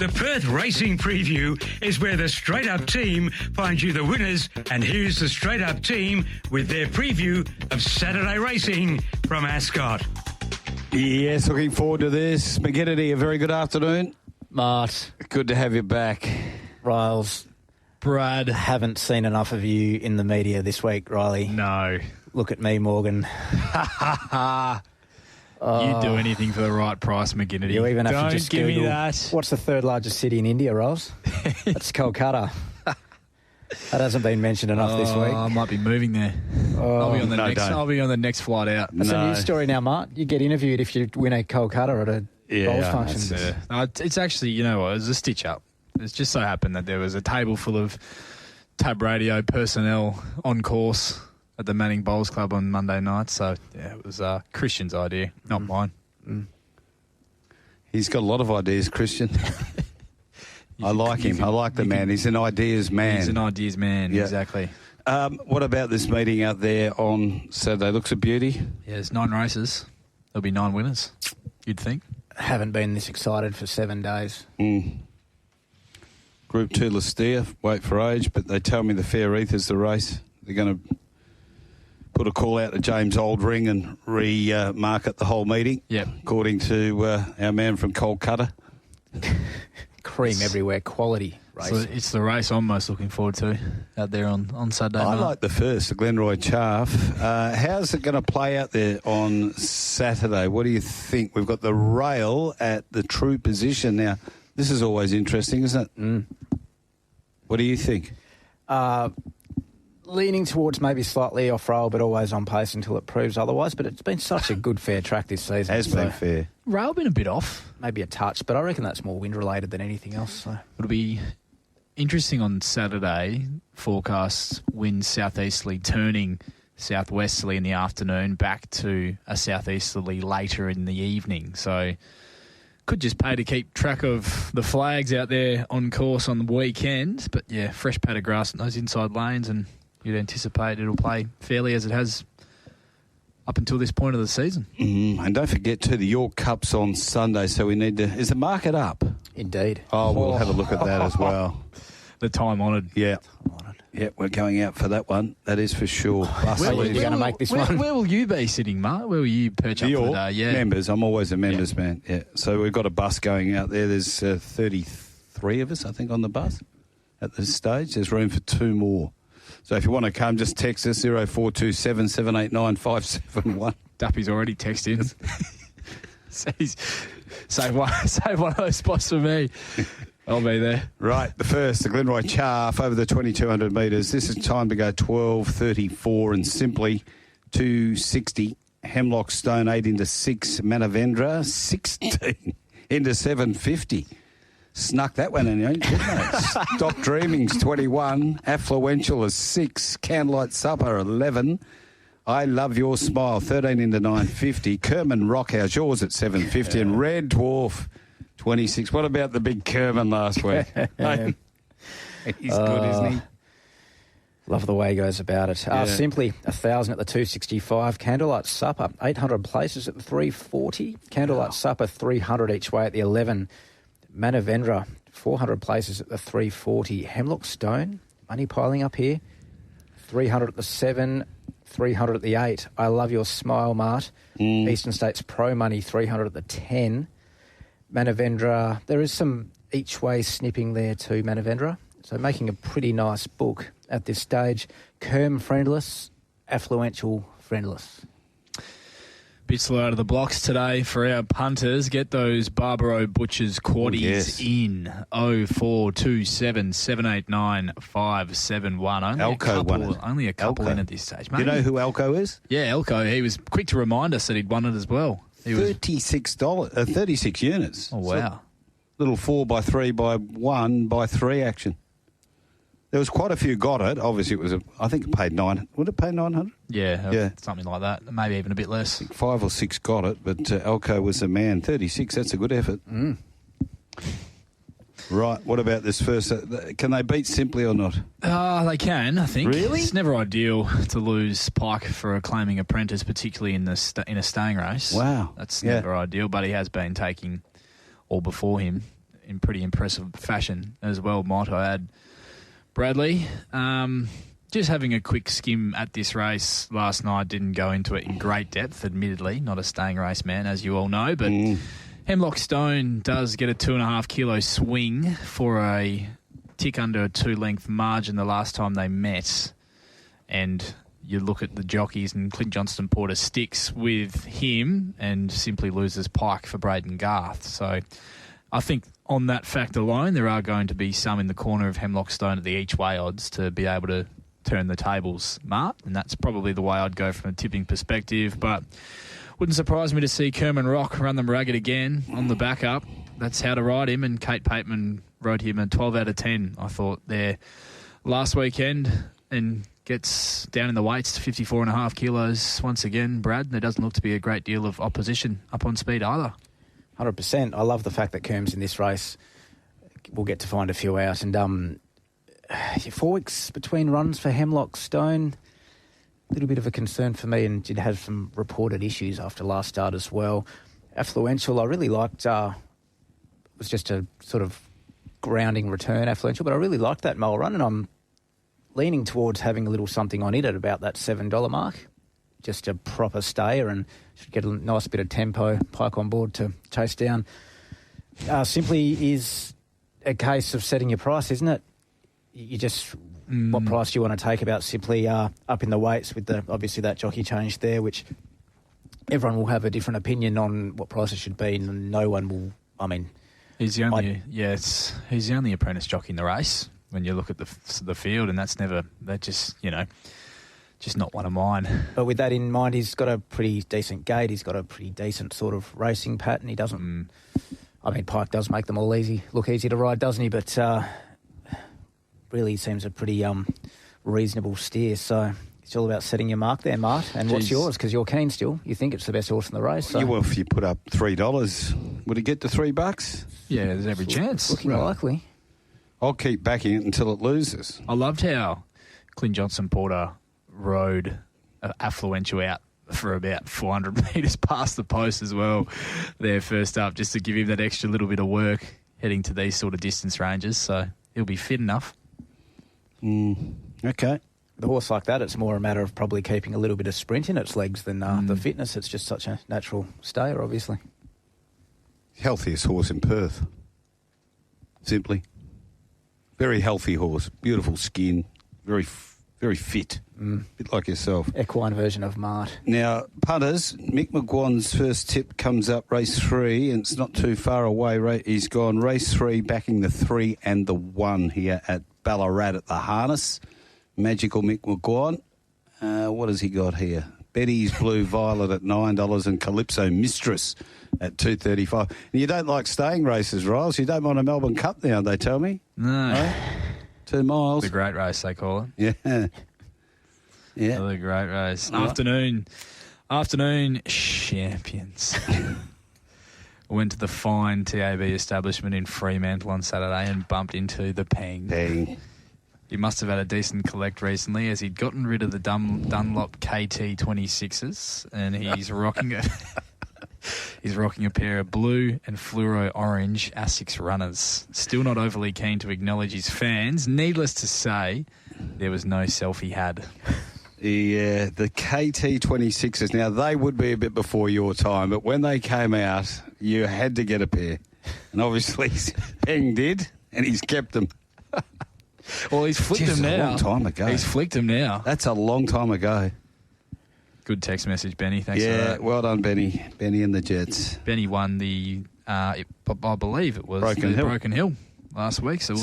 The Perth Racing Preview is where the Straight Up team finds you the winners, and here's the Straight Up team with their preview of Saturday racing from Ascot. Yes, looking forward to this. McGinnity, a very good afternoon. Mart. Good to have you back. Riles. Brad. Haven't seen enough of you in the media this week, Riley. No. Look at me, Morgan. You do anything for the right price, McGinnity. You even have Don't to just give Google, me that. what's the third largest city in India, Riles? That's Kolkata. That hasn't been mentioned enough this week. I might be moving there. I'll be on the next flight out. That's a news story now, Mart. You get interviewed if you win a Kolkata at a bowls function. It's actually, you know what, it was a stitch up. It's just so happened that there was a table full of Tab Radio personnel on course at the Manning Bowls Club on Monday night. So, yeah, it was Christian's idea, not mine. He's got a lot of ideas, Christian. I like him. I like the man. He's an ideas man. He's an ideas man, exactly. What about this meeting out there on Saturday? Looks a beauty. Yeah, there's 9 races. There'll be 9 winners, you'd think. Haven't been this excited for 7 days. Group 2 Lee Steere, wait for age, but they tell me the Fair Ether's the race. They're going to put a call out to James Oldring and re-market the whole meeting. Yep. According to our man from Kolkata. Cream everywhere, quality race. So it's the race I'm most looking forward to out there on Saturday night. I like the first, the Glenroy Chaff. How's it going to play out there on Saturday? What do you think? We've got the rail at the true position now. This is always interesting, isn't it? What do you think? Leaning towards maybe slightly off rail, but always on pace until it proves otherwise. But it's been such a good, fair track this season. Has been fair. Rail been a bit off. Maybe a touch, but I reckon that's more wind-related than anything else. So. It'll be interesting on Saturday. Forecasts wind southeasterly, turning southwesterly in the afternoon, back to a southeasterly later in the evening. So could just pay to keep track of the flags out there on course on the weekend. But, yeah, fresh pad of grass in those inside lanes, and you'd anticipate it'll play fairly as it has up until this point of the season. And don't forget, too, the York Cup's on Sunday, so we need to... Is the market up? Indeed. Oh, we'll have a look at that as well. The time-honoured. Yeah. Yeah, we're going out for that one. That is for sure. Where are you going to make this one? Where will you be sitting, Mark? Where will you perch up for the day? Yeah. Members. I'm always a members man. Yeah. So we've got a bus going out there. There's 33 of us, I think, on the bus at this stage. There's room for 2 more. So if you want to come, just text us 0427 789 571. Duppy's already texted. Save one of those spots for me. I'll be there. Right, the first, the Glenroy Chaff over the 2,200 metres. This is time to go 12.34 and simply 260. Hemlock Stone 8 into 6. Manavendra 16 into 750. Snuck that one in, didn't they? Stop Dreaming's 21. Affluential is 6. Candlelight Supper 11. I Love Your Smile 13 into 950. Kerman Rockhouse, yours at 750. And Red Dwarf 26. What about the big Kerman last week? He's good, isn't he? Love the way he goes about it. Simply 1,000 at the 265. Candlelight Supper 800 places at the 340. Candlelight Supper 300 each way at the 11. Manavendra 400 places at the 340. Hemlock Stone money piling up here. 300 at the 7. 300 at the 8. I Love Your Smile, Mart. Eastern States Pro money 300 at the 10. Manavendra, there is some each way snipping there too, Manavendra. So making a pretty nice book at this stage. Kerm friendless, Affluential friendless. Bit slow out of the blocks today for our punters. Get those Barbaro Butchers quaddies in 0427 789 571. Only a couple in at this stage. Maybe. You know who Elko is? Yeah, Elko. He was quick to remind us that he'd won it as well. $36, 36 units. Oh, wow. So, little 4x3x1x3 action. There was quite a few got it. Obviously, it was I think it paid 9. Would it pay 900? Yeah, something like that. Maybe even a bit less. I think 5 or 6 got it, but Elko was the man. 36. That's a good effort. Right. What about this first? Can they beat Simply or not? They can, I think. Really? It's never ideal to lose Pike for a claiming apprentice, particularly in in a staying race. Wow. That's never ideal. But he has been taking all before him in pretty impressive fashion as well, might I add. Bradley, just having a quick skim at this race last night, didn't go into it in great depth, admittedly. Not a staying race man, as you all know, but Hemlock Stone does get a 2.5 kilo swing for a tick under a 2-length margin the last time they met. And you look at the jockeys, and Clint Johnston Porter sticks with him and simply loses Pike for Braden Garth. So I think on that fact alone, there are going to be some in the corner of Hemlock Stone at the each-way odds to be able to turn the tables, Mart, and that's probably the way I'd go from a tipping perspective. But wouldn't surprise me to see Kerman Rock run them ragged again on the backup. That's how to ride him, and Kate Pateman rode him a 12 out of 10, I thought, there last weekend, and gets down in the weights to 54.5 kilos once again, Brad. There doesn't look to be a great deal of opposition up on speed either. 100%. I love the fact that Kerm's in this race. We'll get to find a few out. And 4 weeks between runs for Hemlock Stone, a little bit of a concern for me, and did have some reported issues after last start as well. Affluential, I really liked, it was just a sort of grounding return, Affluential, but I really liked that mole run, and I'm leaning towards having a little something on it at about that $7 mark. Just a proper stayer, and should get a nice bit of tempo, Pike on board to chase down. Simply is a case of setting your price, isn't it? You just, what price do you want to take about Simply up in the weights with obviously that jockey change there, which everyone will have a different opinion on what price it should be, and no one will, he's the only apprentice jockey in the race when you look at the field, and that's just not one of mine. But with that in mind, he's got a pretty decent gait. He's got a pretty decent sort of racing pattern. He doesn't... Pike does make them all look easy to ride, doesn't he? But really seems a pretty reasonable steer. So it's all about setting your mark there, Mart. And what's yours? Because you're keen still. You think it's the best horse in the race. So. If you put up $3, would it get to $3? Yeah, there's every chance. Looking likely. I'll keep backing it until it loses. I loved how Clint Johnston Porter rode Affluential out for about 400 metres past the post as well there first up, just to give him that extra little bit of work heading to these sort of distance ranges. So he'll be fit enough. Okay. The horse like that, it's more a matter of probably keeping a little bit of sprint in its legs than the fitness. It's just such a natural stayer, obviously. Healthiest horse in Perth. Simply. Very healthy horse. Beautiful skin. Very fit. Bit like yourself. Equine version of Mart. Now, punters, Mick McGuan's first tip comes up race 3, and it's not too far away. He's gone race 3, backing the 3 and the 1 here at Ballarat at the harness. Magical Mick McGuan. What has he got here? Betty's Blue Violet at $9 and Calypso Mistress at $2.35. And you don't like staying races, Riles? You don't want a Melbourne Cup now, they tell me? No. 2 miles. The great race, they call it. Yeah. The great race. Afternoon champions. Went to the fine TAB establishment in Fremantle on Saturday and bumped into the Peng. He must have had a decent collect recently, as he'd gotten rid of the Dunlop KT26s, and he's rocking it. He's rocking a pair of blue and fluoro orange Asics runners. Still not overly keen to acknowledge his fans. Needless to say, there was no selfie had. Yeah, the KT26s. Now, they would be a bit before your time, but when they came out, you had to get a pair. And obviously, Peng did, and he's kept them. Well, he's flicked them now. That's a long time ago. He's flicked them now. That's a long time ago. Good text message, Benny. Thanks for that. Well done, Benny. Benny and the Jets. Benny won the, I believe it was Broken Hill last week. So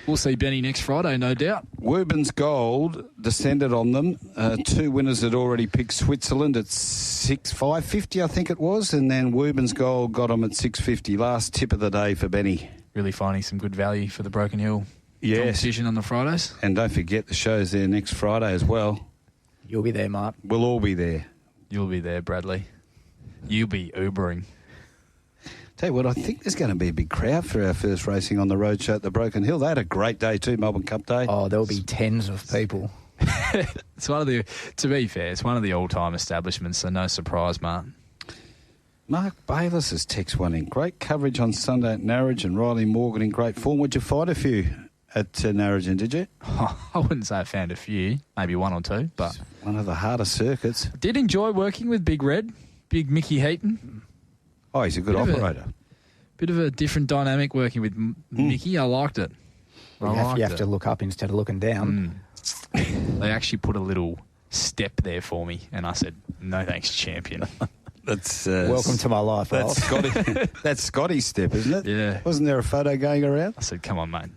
we'll see Benny next Friday, no doubt. Woburns Gold descended on them. 2 winners had already picked Switzerland at $5.50, I think it was, and then Woburns Gold got them at $6.50. Last tip of the day for Benny. Really finding some good value for the Broken Hill competition on the Fridays. And don't forget the show's there next Friday as well. You'll be there, Mark. We'll all be there. You'll be there, Bradley. You'll be Ubering. Tell you what, I think there's going to be a big crowd for our first racing on the road show at the Broken Hill. They had a great day too, Melbourne Cup Day. Oh, there'll be tens of people. To be fair, it's one of the all-time establishments, so no surprise, Mark. Mark Bayliss has text one in. Great coverage on Sunday at Narrogin. Riley Morgan in great form. Would you find a few at Narrogin, did you? I wouldn't say I found a few, maybe one or two, but... It's one of the harder circuits. Did enjoy working with Big Red, Big Mickey Heaton. Oh, he's a good operator. Bit of a different dynamic working with Mickey. I liked it. You have to look up instead of looking down. They actually put a little step there for me, and I said, no thanks, champion. That's welcome to my life. That's Scotty. That's Scotty's step, isn't it? Yeah. Wasn't there a photo going around? I said, come on, mate.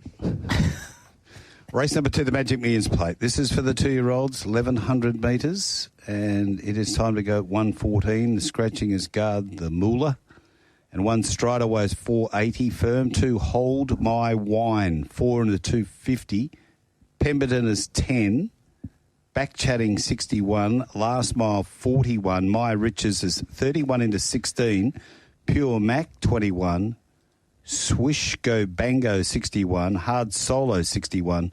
Race number 2, the Magic Millions plate. This is for the 2-year-olds, 1,100 metres, and it is time to go 1:14. The scratching is Guard the Moolah, and 1 Stride Away is 480 firm. 2 Hold My Wine, 4 into 250. Pemberton is 10. Back Chatting 61. Last Mile 41. My Riches is 31 into 16. Pure Mac 21. Swish Go Bango 61. Hard Solo 61.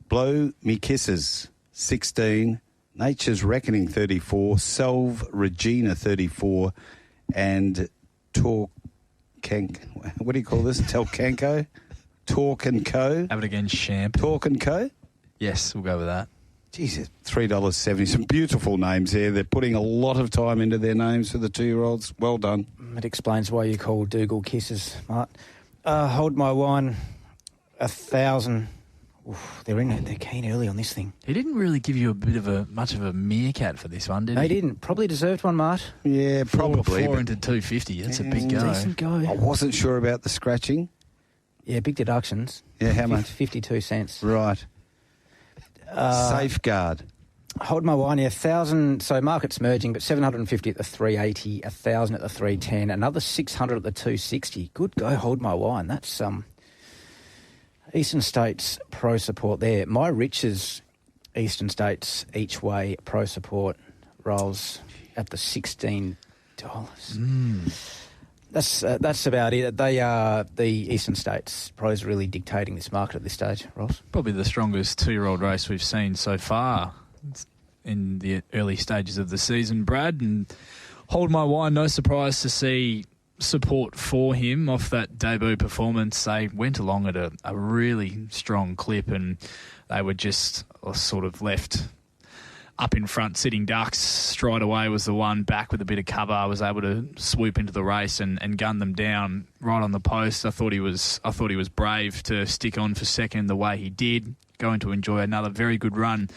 Blow Me Kisses 16. Nature's Reckoning 34. Salve Regina 34. And What do you call this? Telcanco? Talk and Co. Have it again, champ. Talk and Co. Yes, we'll go with that. Jesus, $3.70. Some beautiful names there. They're putting a lot of time into their names for the 2-year-olds. Well done. It explains why you call Dougal Kisses, Mart. Hold My Wine, 1,000. Oof, they're keen early on this thing. He didn't really give you much of a meerkat for this one, did he? They didn't. Probably deserved one, Mart. Yeah, probably. 4 into 250. That's a big go. Decent go. I wasn't sure about the scratching. Yeah, big deductions. Yeah, how much? 52 cents. Right. Safeguard. Hold My Wine, 1,000. So market's merging, but 750 at the 380, 1,000 at the 310, another 600 at the 260. Good go, Hold My Wine. That's Eastern States Pro Support there. My Riches Eastern States each way Pro Support rolls at the $16. That's about it. They are the Eastern States Pros really dictating this market at this stage, Ross. Probably the strongest 2-year-old race we've seen so far in the early stages of the season, Brad. And Hold My Wine, no surprise to see support for him off that debut performance. They went along at a really strong clip, and they were just sort of left up in front, sitting ducks. Stride Away was the one back with a bit of cover. I was able to swoop into the race and gun them down right on the post. I thought he was brave to stick on for second the way he did. Going to enjoy another very good run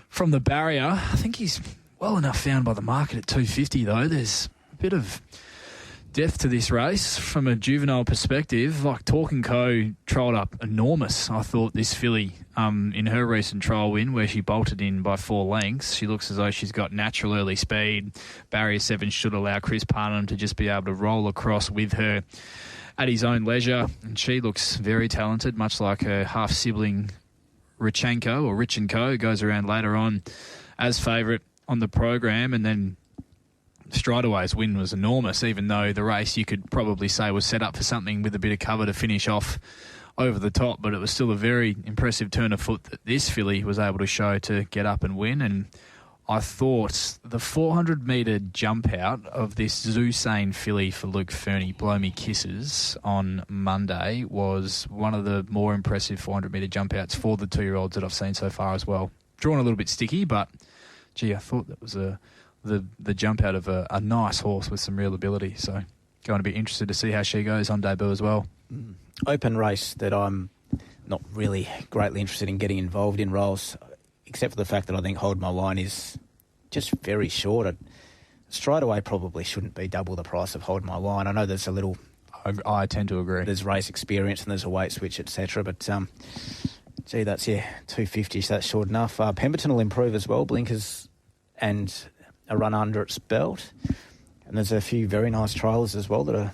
from the barrier. I think he's well enough found by the market at 250 though. There's a bit of depth to this race from a juvenile perspective. Like Talk & Co. trialled up enormous. I thought this filly in her recent trial win where she bolted in by 4 lengths. She looks as though she's got natural early speed. Barrier 7 should allow Chris Parnham to just be able to roll across with her at his own leisure. And she looks very talented, much like her half-sibling Rich & Co. goes around later on as favourite on the program. And then Stride Away's win was enormous, even though the race you could probably say was set up for something with a bit of cover to finish off over the top, but it was still a very impressive turn of foot that this filly was able to show to get up and win. And I thought the 400-metre jump out of this Zusane filly for Luke Fernie, Blow Me Kisses, on Monday was one of the more impressive 400-metre jump outs for the 2-year-olds that I've seen so far as well. Drawn a little bit sticky, but gee, I thought that was the jump out of a nice horse with some real ability. So going to be interested to see how she goes on debut as well. Open race that I'm not really greatly interested in getting involved in, Rolls, except for the fact that I think Hold My Wine is just very short. Stride Away probably shouldn't be double the price of Hold My Wine. I know there's a little... I tend to agree. There's race experience and there's a weight switch, etc. But, gee, that's, 250, so that's short enough. Pemberton will improve as well, blinkers and a run under its belt. And there's a few very nice trials as well that are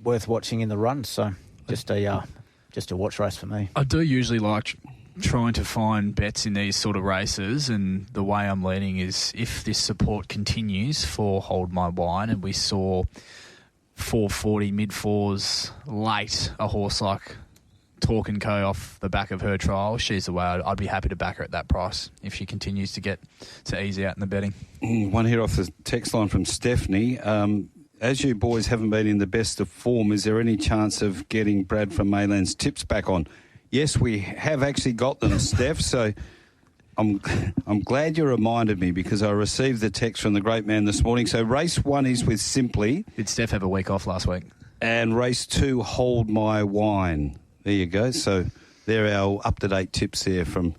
worth watching in the run. So just a watch race for me. I do usually like trying to find bets in these sort of races, and the way I'm leaning is if this support continues for Hold My Wine, and we saw 440 mid-fours late, a horse like Talk & Co. off the back of her trial, she's the way I'd be happy to back her at that price if she continues to get to ease out in the betting. One here off the text line from Stephanie. as you boys haven't been in the best of form, is there any chance of getting Brad from Mayland's tips back on? Yes, we have actually got them, Steph, so I'm glad you reminded me because I received the text from the great man this morning. So race 1 is with Simply. Did Steph have a week off last week? And race 2, Hold My Wine. There you go. So they're our up-to-date tips there from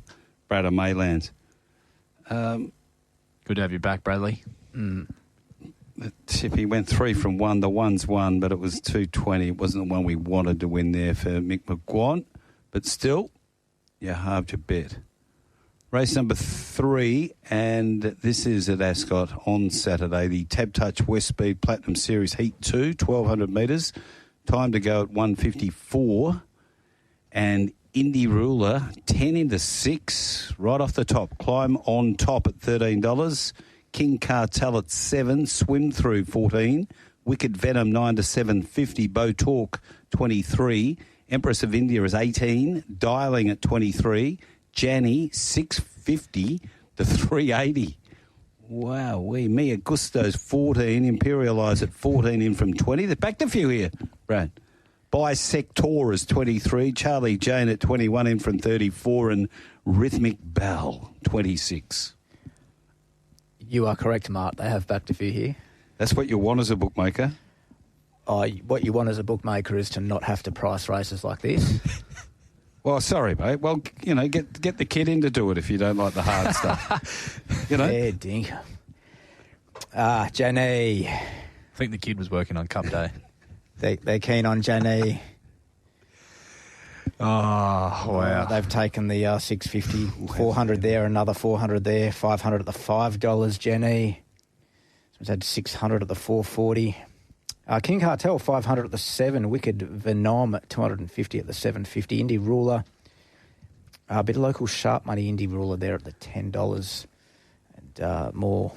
Brad of Maylands. Good to have you back, Bradley. The tip, he went 3 from 1. The one's won, but it was 220. It wasn't the one we wanted to win there for Mick McGuan. But still, you halved your bet. Race number 3, and this is at Ascot on Saturday, the Tab Touch West Speed Platinum Series Heat 2, 1,200 metres. Time to go at 1:54. And Indy Ruler, 10 into 6, right off the top. Climb on top at $13. King Cartel at 7, Swim Through 14. Wicked Venom 9 to 7.50. Bow Talk 23. Empress of India is 18. Dialing at 23. Janny 6.50 to 3.80. Wow, Mia Gusto's 14. Imperialise at 14 in from 20. They're back to few here, Brad. Bisector is 23. Charlie Jane at 21 in from 34. And Rhythmic Bell 26. You are correct, Mart. They have backed a few here. That's what you want as a bookmaker? What you want as a bookmaker is to not have to price races like this. Well, sorry, mate. Well, get the kid in to do it if you don't like the hard stuff. Yeah, dink. Janie. I think the kid was working on Cup Day. They're keen on Janie. Oh, wow. They've taken the 650, 400 there, another 400 there, 500 at the $5, Jenny. Someone's had 600 at the 440. King Cartel, 500 at the 7. Wicked Venom, 250 at the 750. Indy Ruler, a bit of local sharp money Indy Ruler there at the $10. And more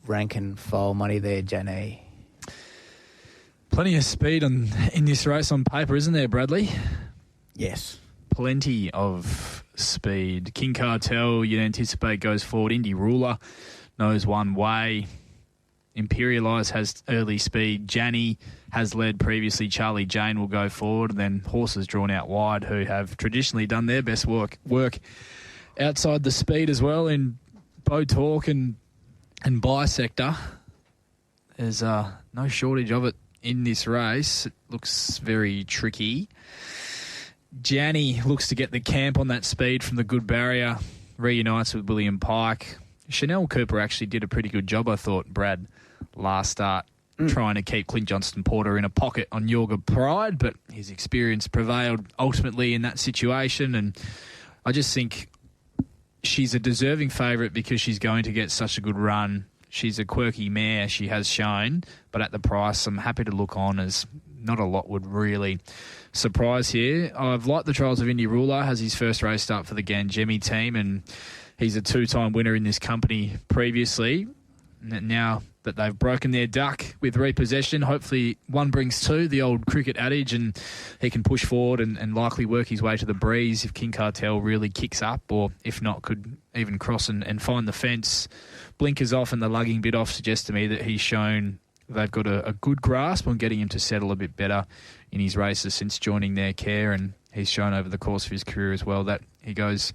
rank and file money there, Jenny. Plenty of speed in this race on paper, isn't there, Bradley? Yes. Plenty of speed. King Cartel, you'd anticipate, goes forward. Indy Ruler knows one way. Imperialise has early speed. Janny has led previously. Charlie Jane will go forward. And then horses drawn out wide who have traditionally done their best work outside the speed as well in Bow Talk and Bisector. There's no shortage of it in this race. It looks very tricky. Janny looks to get the camp on that speed from the good barrier. Reunites with William Pike. Chanel Cooper actually did a pretty good job, I thought, Brad, last start, trying to keep Clint Johnston-Porter in a pocket on Yorga Pride, but his experience prevailed ultimately in that situation, and I just think she's a deserving favourite because she's going to get such a good run. She's a quirky mare, she has shown, but at the price, I'm happy to look on as not a lot would really surprise here. I've liked the trials of Indy Ruler, has his first race start for the Gangemi team, and he's a 2-time winner in this company previously. Now that they've broken their duck with repossession, hopefully one brings two, the old cricket adage, and he can push forward and likely work his way to the breeze if King Cartel really kicks up, or if not, could even cross and find the fence. Blinkers off and the lugging bit off suggests to me that he's shown they've got a good grasp on getting him to settle a bit better in his races since joining their care, and he's shown over the course of his career as well that he goes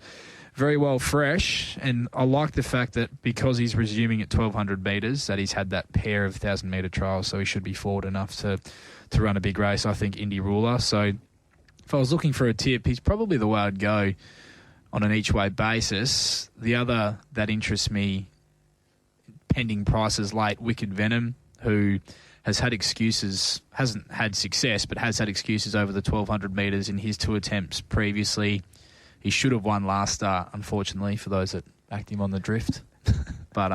very well fresh. And I like the fact that because he's resuming at 1,200 metres, that he's had that pair of 1,000-metre trials, so he should be forward enough to run a big race, I think, Indy Ruler. So if I was looking for a tip, he's probably the way I'd go on an each-way basis. The other that interests me, pending prices late, Wicked Venom, who has had excuses, hasn't had success, but has had excuses over the 1,200 metres in his 2 attempts previously. He should have won last start, unfortunately, for those that backed him on the drift. But,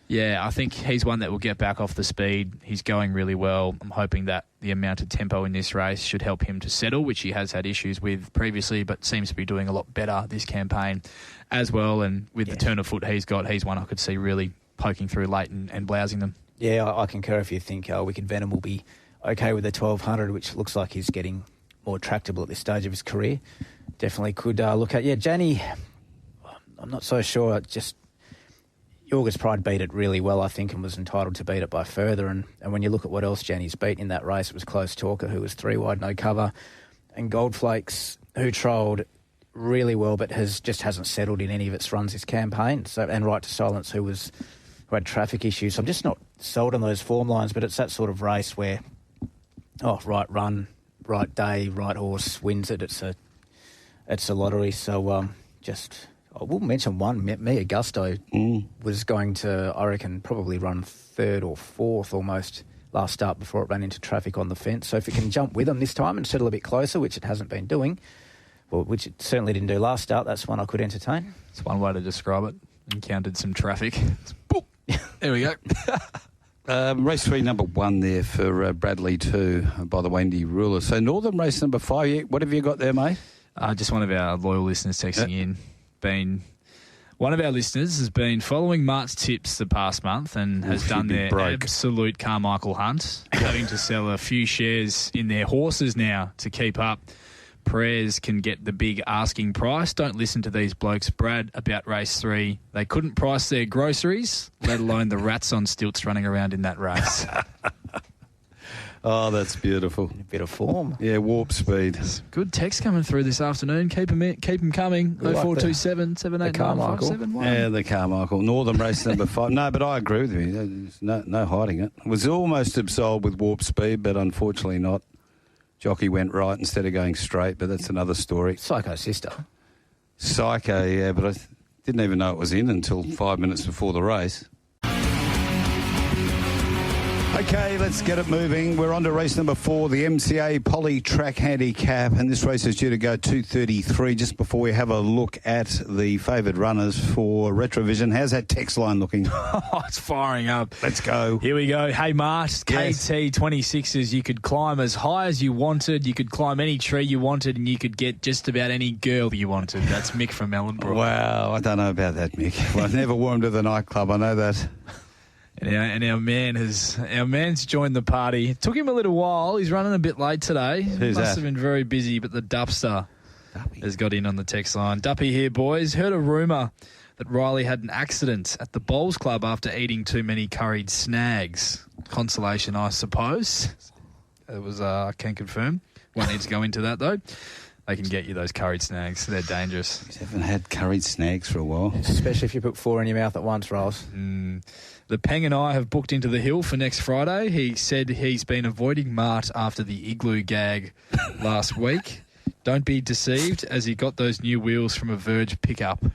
yeah, I think he's one that will get back off the speed. He's going really well. I'm hoping that the amount of tempo in this race should help him to settle, which he has had issues with previously, but seems to be doing a lot better this campaign as well. And with the turn of foot he's got, he's one I could see really poking through late and blousing them. Yeah, I concur if you think Wicked Venom will be okay with the 1,200, which looks like he's getting more tractable at this stage of his career. Definitely could look at. Yeah, Janny, I'm not so sure. Just August Pride beat it really well, I think, and was entitled to beat it by further. And when you look at what else Jenny's beat in that race, it was Close Talker, who was 3 wide, no cover, and Goldflakes, who trolled really well but hasn't settled in any of its runs this campaign. So, and Right to Silence, who had traffic issues. So I'm just not sold on those form lines, but it's that sort of race where, right run, right day, right horse wins it. It's a lottery. So I will mention one. Mia Gusto was going to, I reckon, probably run 3rd or 4th almost last start before it ran into traffic on the fence. So if it can jump with them this time and settle a bit closer, which it hasn't been doing, well, which it certainly didn't do last start, that's one I could entertain. It's one way to describe it. Encountered some traffic. There we go. Race 3, number 1 there for Bradley 2 by the Wendy Ruler. So Northern race number 5, what have you got there, mate? Just one of our loyal listeners texting in. One of our listeners has been following Mart's tips the past month and has done their absolute Carmichael hunt, having to sell a few shares in their horses now to keep up. Prayers can get the big asking price. Don't listen to these blokes, Brad, about race 3. They couldn't price their groceries, let alone the rats on stilts running around in that race. Oh, that's beautiful. A bit of form. Yeah, warp speed. Good text coming through this afternoon. Keep them coming. 0427 789 571. Yeah, the Carmichael. Northern race number 5. No, but I agree with you. There's no hiding it. Was almost absolved with warp speed, but unfortunately not. Jockey went right instead of going straight, but that's another story. Psycho Sister. Psycho, yeah, but I didn't even know it was in until 5 minutes before the race. Okay, let's get it moving. We're on to race number 4, the MCA Poly Track Handicap, and this race is due to go 2:33. Just before we have a look at the favoured runners for Retrovision, how's that text line looking? Oh, it's firing up. Let's go. Here we go. Hey, Mart, Yes. KT 26s, you could climb as high as you wanted, you could climb any tree you wanted, and you could get just about any girl you wanted. That's Mick from Ellenbrook. Wow, I don't know about that, Mick. Well, I've never wore him to the nightclub, I know that. And our man's joined the party. It took him a little while. He's running a bit late today. Who's Must that? have been very busy, but the Dupster has got in on the text line. Duppy here, boys. Heard a rumour that Riley had an accident at the Bowls Club after eating too many curried snags. Consolation, I suppose. It was, I can't confirm. Won't need to go into that, though. They can get you those curried snags. They're dangerous. I haven't had curried snags for a while. Especially if you put 4 in your mouth at once, Rolls. The Peng and I have booked into the hill for next Friday. He said he's been avoiding Mart after the igloo gag last week. Don't be deceived, as he got those new wheels from a Verge pickup.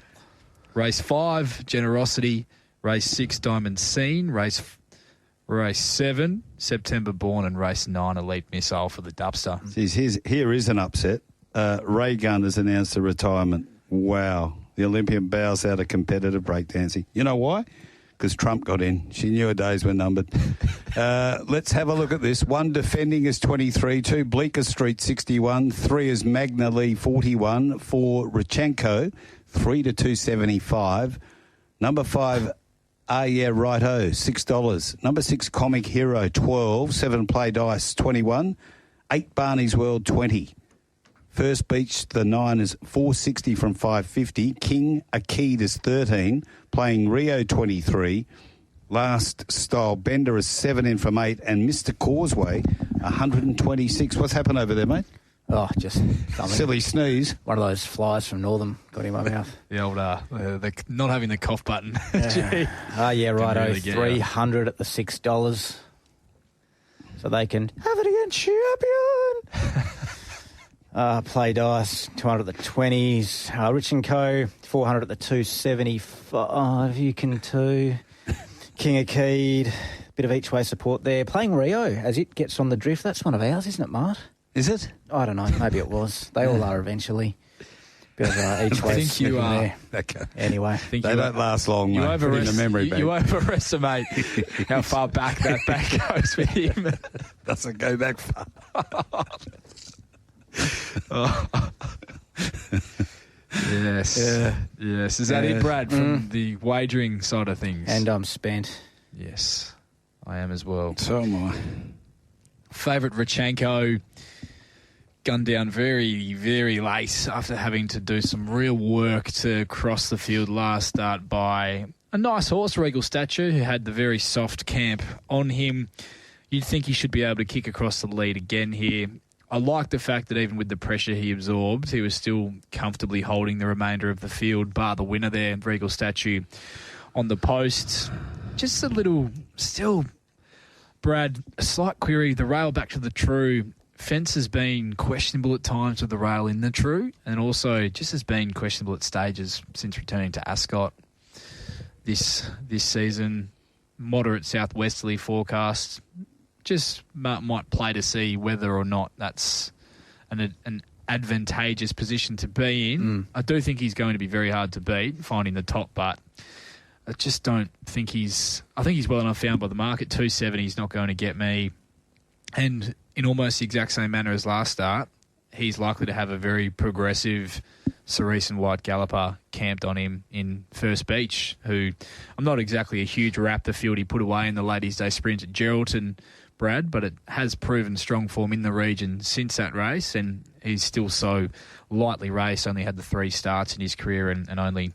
Race 5, Generosity. Race 6, Diamond Scene. Race 7, September Born. And Race 9, Elite Missile for the Dupster. Jeez, here is an upset. Ray Gunn has announced a retirement. Wow. The Olympian bows out of competitive breakdancing. You know why? Because Trump got in. She knew her days were numbered. Let's have a look at this. 1 defending is 23, 2 Bleecker Street 61, 3 is Magna Lee 41, 4 Richenko 3 to 275. Number 5, Yeah Righto $6. Number 6 Comic Hero 12, 7 Play Dice 21, 8 Barney's World 20. First Beach, the 9 is 460 from 550. King Akid is 13, playing Rio 23. Last Style Bender is 7 in from 8. And Mr. Causeway, 126. What's happened over there, mate? Oh, just something. Silly sneeze. One of those flies from Northam got in my mouth. The old, the not having the cough button. Yeah. Yeah, righto. Really get 300 at the $6. So they can have it again, champion. Play Dice, 200 at the 20s. Rich & Co, 400 at the 275. You can too. King Akid, bit of each way support there. Playing Rio as it gets on the drift. That's one of ours, isn't it, Mart? Is it? I don't know. Maybe it was. They all are eventually. Bit of each way I think you are. there. Okay. Anyway. They don't last long, You mate. Put in the memory bank. You overestimate how far back that bank goes with him. Doesn't go back far. Yes. Yeah. Yes. Is that it, Brad, from the wagering side of things? And I'm spent. Yes, I am as well. So am I. Favourite Richenko gunned down very, very late after having to do some real work to cross the field last start by a nice horse, Regal Statue, who had the very soft camp on him. You'd think he should be able to kick across the lead again here. I like the fact that even with the pressure he absorbed, he was still comfortably holding the remainder of the field, bar the winner there, Regal Statue, on the post. Just a little, still, Brad, a slight query. The rail back to the true. Fence has been questionable at times with the rail in the true, and also just has been questionable at stages since returning to Ascot this season. Moderate southwesterly forecast. Just might play to see whether or not that's an advantageous position to be in. I do think he's going to be very hard to beat, finding the top, but I just don't think I think he's well enough found by the market. 270 he's not going to get me. And in almost the exact same manner as last start, he's likely to have a very progressive Cerise and White Galloper camped on him in First Beach, who I'm not exactly a huge rap the field he put away in the Ladies' Day Sprint at Geraldton, Brad, but it has proven strong form in the region since that race, and he's still so lightly raced, only had the 3 starts in his career and only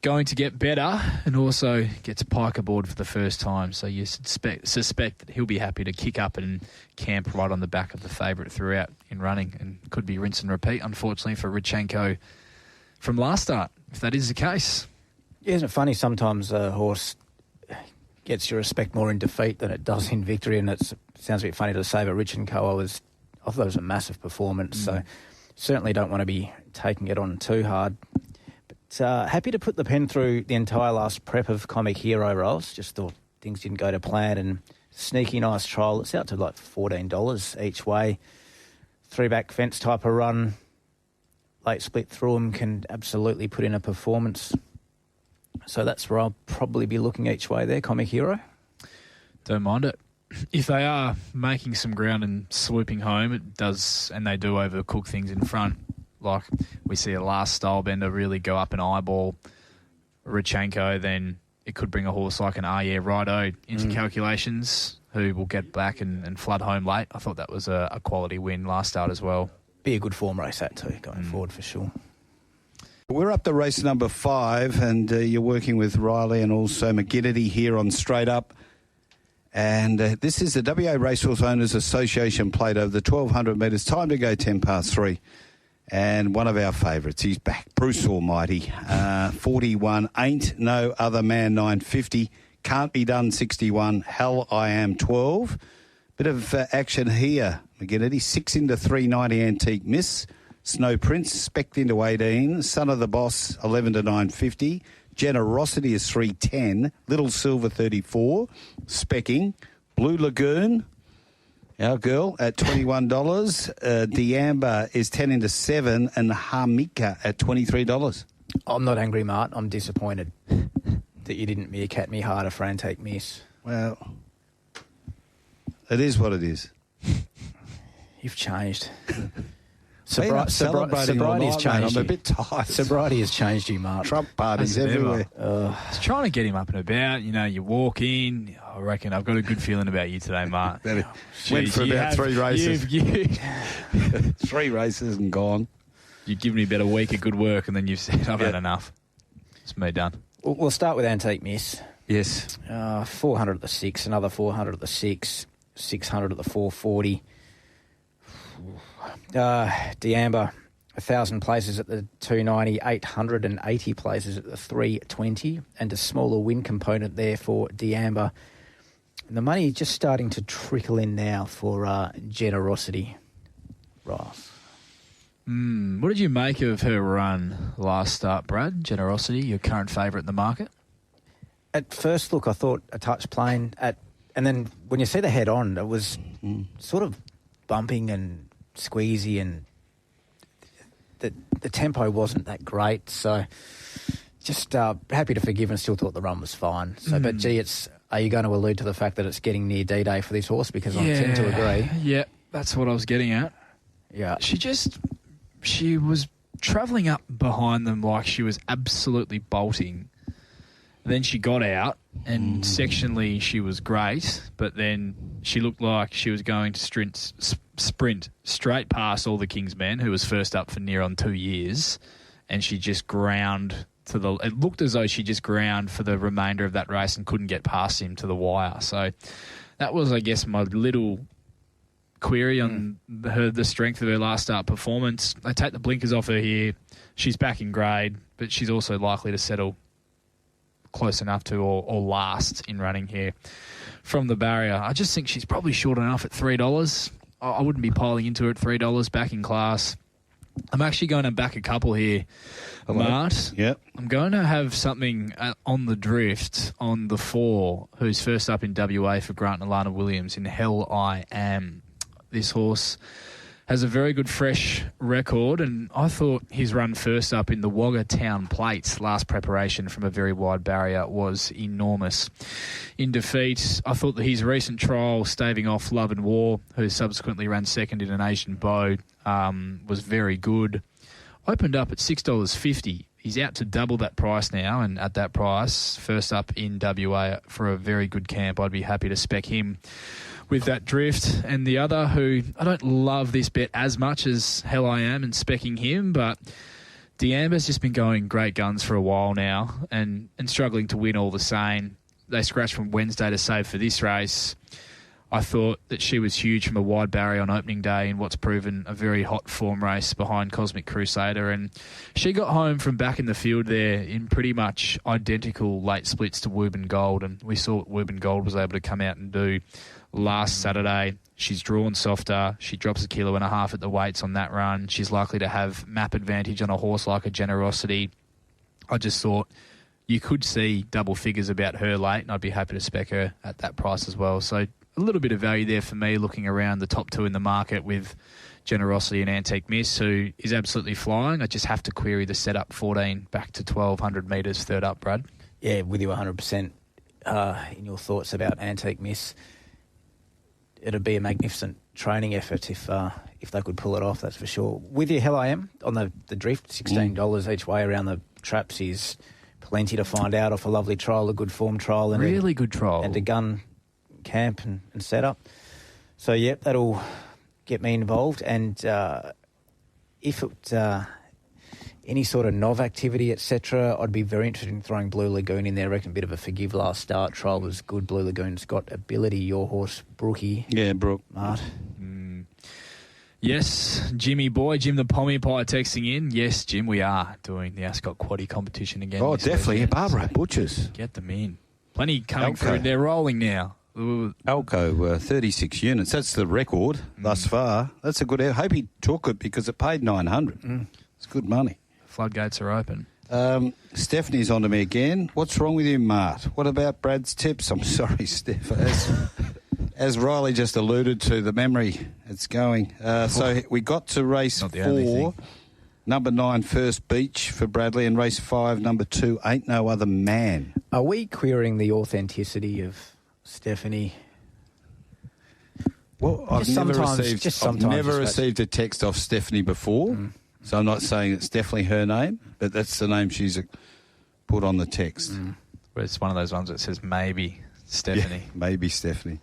going to get better, and also gets Pike aboard for the first time, so you suspect that he'll be happy to kick up and camp right on the back of the favourite throughout in running, and could be rinse and repeat, unfortunately, for Richenko from last start, if that is the case. Yeah, isn't it funny sometimes a horse gets your respect more in defeat than it does in victory, and it sounds a bit funny to say, but Richenko, I thought it was a massive performance, so certainly don't want to be taking it on too hard. But happy to put the pen through the entire last prep of Comic Hero rolls. Just thought things didn't go to plan, and sneaky nice trial. It's out to like $14 each way. 3-back fence type of run. Late split through them can absolutely put in a performance. So that's where I'll probably be looking each way there, Comic Hero. Don't mind it. If they are making some ground and swooping home, it does, and they do overcook things in front. Like we see a last style bender really go up and eyeball Richenko, then it could bring a horse like an Righto into calculations, who will get back and flood home late. I thought that was a quality win last start as well. Be a good form race, that too, going forward for sure. We're up to race number 5, and you're working with Riley and also McGinnity here on Straight Up. And this is the WA Racehorse Owners Association plate over the 1,200 metres. Time to go 10 past 3. And one of our favourites, he's back, Bruce Almighty. 41, Ain't No Other Man, 950. Can't Be Done, 61. Hell I Am, 12. Bit of action here, McGinnity. 6 into 390 Antique Miss. Snow Prince, specced into 18. Son of the Boss, 11 to 950. Generosity is 310. Little Silver, 34. Specking. Blue Lagoon, our girl, at $21. Diamba is 10 into 7. And Harmika at $23. I'm not angry, Mart. I'm disappointed that you didn't meerkat me harder for Antique Miss. Well, it is what it is. You've changed. Celebrating sobriety has changed. I'm a bit tired. Sobriety has changed you, Mark. Trump parties everywhere. It's trying to get him up and about. You know, you walk in. I reckon I've got a good feeling about you today, Mark. Went for about 3 races. 3 races and gone. You've given me about a week of good work, and then you've said, I've had enough. It's me done. We'll start with Antique Miss. Yes. 400 at the 6, another 400 at the 6, 600 at the 440. Diamba, 1,000 places at the 290, 880 places at the 320, and a smaller win component there for Diamba. And the money just starting to trickle in now for Generosity. Ross. What did you make of her run last start, Brad? Generosity, your current favourite in the market? At first look, I thought a touch plain. And then when you see the head on, it was sort of bumping and squeezy, and the tempo wasn't that great. So just happy to forgive, and still thought the run was fine. So, but gee, are you going to allude to the fact that it's getting near D-Day for this horse? Because I tend to agree. Yeah, that's what I was getting at. Yeah. She was travelling up behind them like she was absolutely bolting. Then she got out, and sectionally she was great, but then she looked like she was going to sprint straight past all the King's Men, who was first up for near on 2 years, and she just ground It looked as though she just ground for the remainder of that race and couldn't get past him to the wire. So that was, I guess, my little query on the strength of her last start performance. I take the blinkers off her here. She's back in grade, but she's also likely to settle close enough to or last in running here from the barrier. I just think she's probably short enough at $3. I wouldn't be piling into her at $3 back in class. I'm actually going to back a couple here, Mart. Yep. I'm going to have something on the drift on the 4, who's first up in WA for Grant and Alana Williams in Hell I Am. This horse has a very good fresh record, and I thought his run first up in the Wagga Town Plates last preparation from a very wide barrier was enormous. In defeat, I thought that his recent trial staving off Love and War, who subsequently ran second in an Asian Bow, was very good. Opened up at $6.50. He's out to double that price now, and at that price, first up in WA for a very good camp, I'd be happy to spec him with that drift. And the other, who I don't love this bet as much as Hell I Am and specking him, but D'Amber's just been going great guns for a while now and struggling to win all the same. They scratched from Wednesday to save for this race. I thought that she was huge from a wide barrier on opening day in what's proven a very hot form race behind Cosmic Crusader, and she got home from back in the field there in pretty much identical late splits to Woburn Gold, and we saw what Woburn Gold was able to come out and do last Saturday. She's drawn softer. She drops 1.5 kilos at the weights on that run. She's likely to have map advantage on a horse like a Generosity. I just thought you could see double figures about her late, and I'd be happy to spec her at that price as well. So a little bit of value there for me, looking around the top 2 in the market with Generosity and Antique Miss, who is absolutely flying. I just have to query the setup 14 back to 1,200 metres third up, Brad. Yeah, with you 100% in your thoughts about Antique Miss. It'd be a magnificent training effort if they could pull it off, that's for sure. With you, Hell I Am, on the drift, $16 each way around the traps is plenty to find out off a lovely trial, a good form trial. And really good trial. And a gun camp and setup. So, yep, that'll get me involved. And if it any sort of NOV activity, etc., I'd be very interested in throwing Blue Lagoon in there. I reckon a bit of a forgive last start. Trial was good. Blue Lagoon's got ability. Your horse, Brookie. Yeah, Brooke. Mart. Yes, Jimmy boy, Jim the Pommy Pie texting in. Yes, Jim, we are doing the Ascot Quaddie competition again. Oh, definitely. Yeah, Barbara Butchers. Get them in. Plenty coming through. They're rolling now. Alco, 36 units. That's the record thus far. That's a good... I hope he took it because it paid 900. It's good money. Floodgates are open. Stephanie's on to me again. What's wrong with you, Mart? What about Brad's tips? I'm sorry, Steph. As Riley just alluded to, the memory, it's going. So we got to race 4, number 9, First Beach for Bradley, and race 5, number 2, Ain't No Other Man. Are we querying the authenticity of Stephanie? Well, I've never received a text off Stephanie before, so I'm not saying it's definitely her name, but that's the name she's put on the text. But it's one of those ones that says maybe Stephanie. Yeah, maybe Stephanie.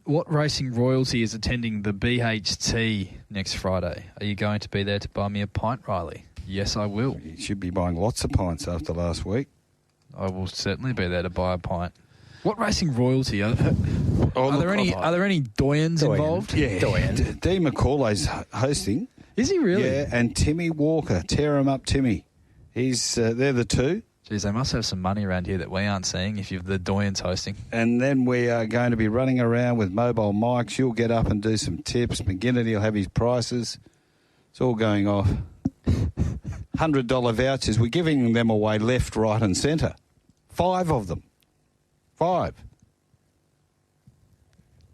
What racing royalty is attending the BHT next Friday? Are you going to be there to buy me a pint, Riley? Yes, I will. You should be buying lots of pints after last week. I will certainly be there to buy a pint. What racing royalty? Are there any doyens involved? Yeah, Doyen. Dee McCauley's hosting. Is he really? Yeah, and Timmy Walker. Tear him up, Timmy. They're the two. Geez, they must have some money around here that we aren't seeing if you've the Doyen's hosting. And then we are going to be running around with mobile mics. You'll get up and do some tips. McGinnity will have his prices. It's all going off. $100 vouchers. We're giving them away left, right and centre. 5 of them. 5.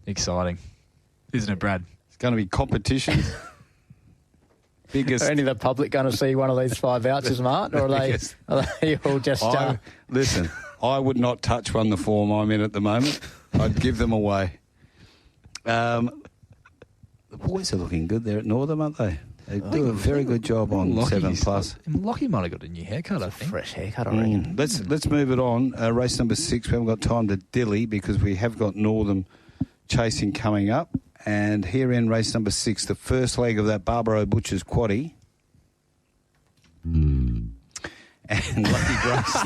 Exciting. Isn't it, Brad? It's going to be competitions. Biggest. Are any of the public going to see one of these 5 vouchers, Mart? Or are they all just... Listen, I would not touch one the form I'm in at the moment. I'd give them away. The boys are looking good there at Northam, aren't they? They do a very good job on 7+. Lockie might have got a new haircut, I think. Fresh haircut, I reckon. Let's move it on. Race number 6. We haven't got time to dilly because we have got Northam chasing coming up. And here in race number 6, the first leg of that Barbara Butcher's Quaddie. and Lucky Grace.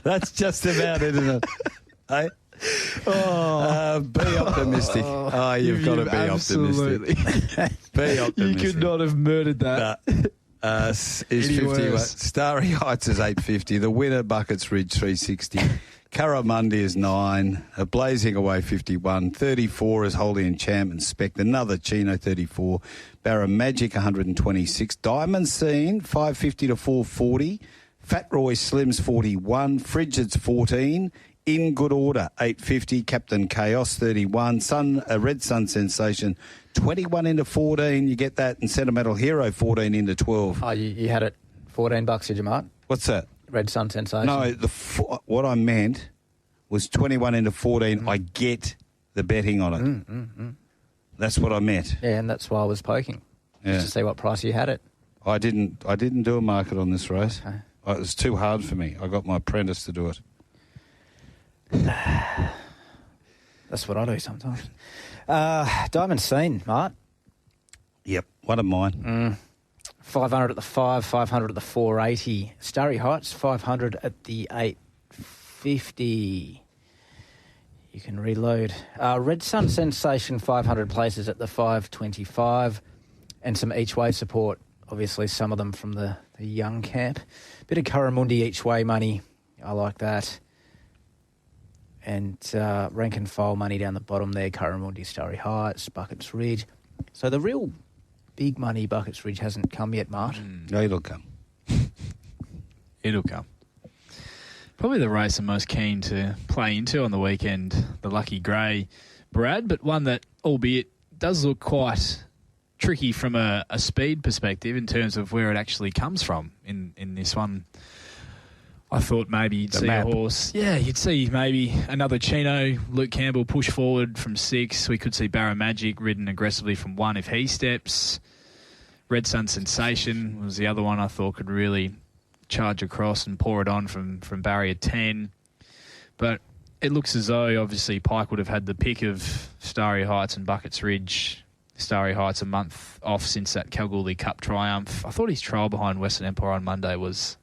That's just about it, isn't it? Hey? Be optimistic. You've got to be absolutely. optimistic. Be optimistic. You could not have murdered that. Is 50. Starry Heights is 850. The winner, Buckets Ridge, 360. Curramundi is 9. Blazing Away, 51. 34 is Holy Enchantment Spec. Another Chino, 34. Barra Magic, 126. Diamond Scene, 550 to 440. Fat Roy Slims, 41. Frigid's 14. In Good Order, 850. Captain Chaos, 31. Red Sun Sensation, 21 into 14. You get that. And Sentimental Hero, 14 into 12. Oh, you had it $14, did you, Mark? What's that? Red Sun Sensation. No, what I meant was 21 into 14. I get the betting on it. That's what I meant. Yeah, and that's why I was poking. Yeah. Just to see what price you had it. I didn't do a market on this race. Okay. It was too hard for me. I got my apprentice to do it. That's what I do sometimes. Diamond Scene, Mark. Yep, one of mine. 500 at the 5, 500 at the 480. Starry Heights, 500 at the 850. You can reload. Red Sun Sensation, 500 places at the 525. And some each-way support. Obviously, some of them from the young camp. Bit of Curramundi each-way money. I like that. And rank and file money down the bottom there. Curramundi, Starry Heights, Buckets Ridge. So the real big money Buckets Ridge hasn't come yet, Mart. No, it'll come. It'll come. Probably the race I'm most keen to play into on the weekend, the Lucky Grey, Brad, but one that, albeit, does look quite tricky from a speed perspective in terms of where it actually comes from in this one. I thought maybe you'd see a horse. Yeah, you'd see maybe another Chino, Luke Campbell, push forward from 6. We could see Barra Magic ridden aggressively from 1 if he steps. Red Sun Sensation was the other one I thought could really charge across and pour it on from barrier 10. But it looks as though, obviously, Pike would have had the pick of Starry Heights and Buckets Ridge. Starry Heights a month off since that Kalgoorlie Cup triumph. I thought his trial behind Western Empire on Monday was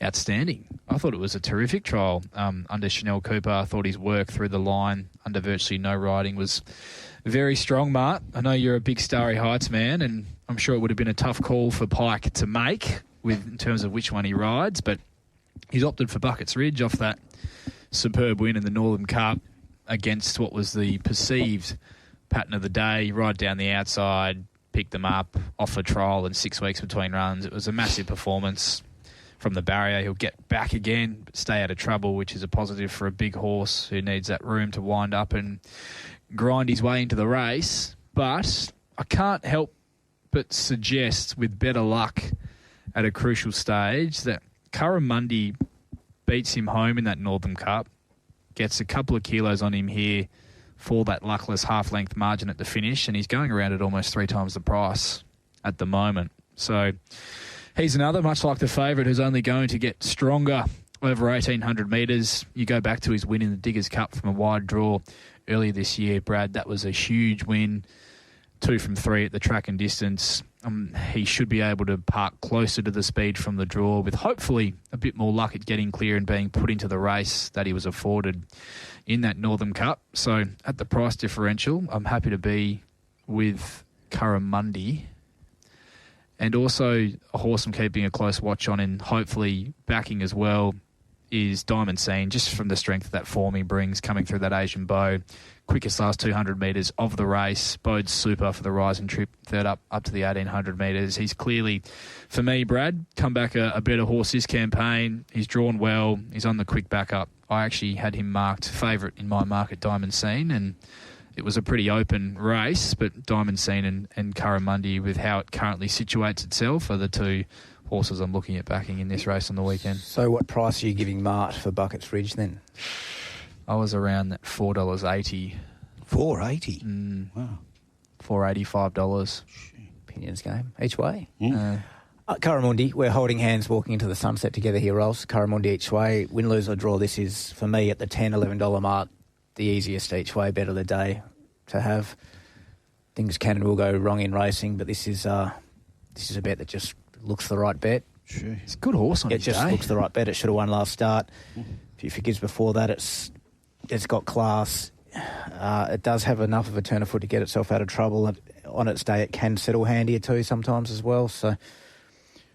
outstanding. I thought it was a terrific trial under Chanel Cooper. I thought his work through the line under virtually no riding was very strong, Mart. I know you're a big Starry Heights man, and I'm sure it would have been a tough call for Pike to make in terms of which one he rides, but he's opted for Buckets Ridge off that superb win in the Northern Cup against what was the perceived pattern of the day, ride down the outside, pick them up, off a trial and 6 weeks between runs. It was a massive performance from the barrier. He'll get back again, but stay out of trouble, which is a positive for a big horse who needs that room to wind up and grind his way into the race. But I can't help but suggest, with better luck at a crucial stage, that Curramundi beats him home in that Northern Cup, gets a couple of kilos on him here for that luckless half-length margin at the finish, and he's going around at almost 3 times the price at the moment. So he's another, much like the favourite, who's only going to get stronger over 1,800 metres. You go back to his win in the Diggers Cup from a wide draw earlier this year, Brad. That was a huge win, 2 from 3 at the track and distance. He should be able to park closer to the speed from the draw with hopefully a bit more luck at getting clear and being put into the race that he was afforded in that Northern Cup. So at the price differential, I'm happy to be with Curramundi. And also a horse I'm keeping a close watch on and hopefully backing as well is Diamond Scene, just from the strength of that form he brings coming through that Asian Bow. Quickest last 200 metres of the race. Bodes super for the rising trip, third up to the 1,800 metres. He's clearly, for me, Brad, come back a better horse this campaign. He's drawn well. He's on the quick backup. I actually had him marked favourite in my market, Diamond Scene, and it was a pretty open race, but Diamond Scene and Curramundi, with how it currently situates itself, are the 2 horses I'm looking at backing in this race on the weekend. So what price are you giving Mart for Buckets Ridge then? I was around that $4.80. $4.80? Wow. $4.85. Opinions game. Each way. Curramundi, we're holding hands walking into the sunset together here, Rolls. Curramundi each way. Win, lose or draw. This is, for me, at the $10, $11 mark, the easiest each way bet of the day to have. things can and will go wrong in racing, but this is a bet that just looks the right bet. Sure. It's a good horse on It his just day. looks the right bet. It should have won last start. A few figures before that, it's got class. It does have enough of a turn of foot to get itself out of trouble. And on its day, it can settle handier too sometimes as well. So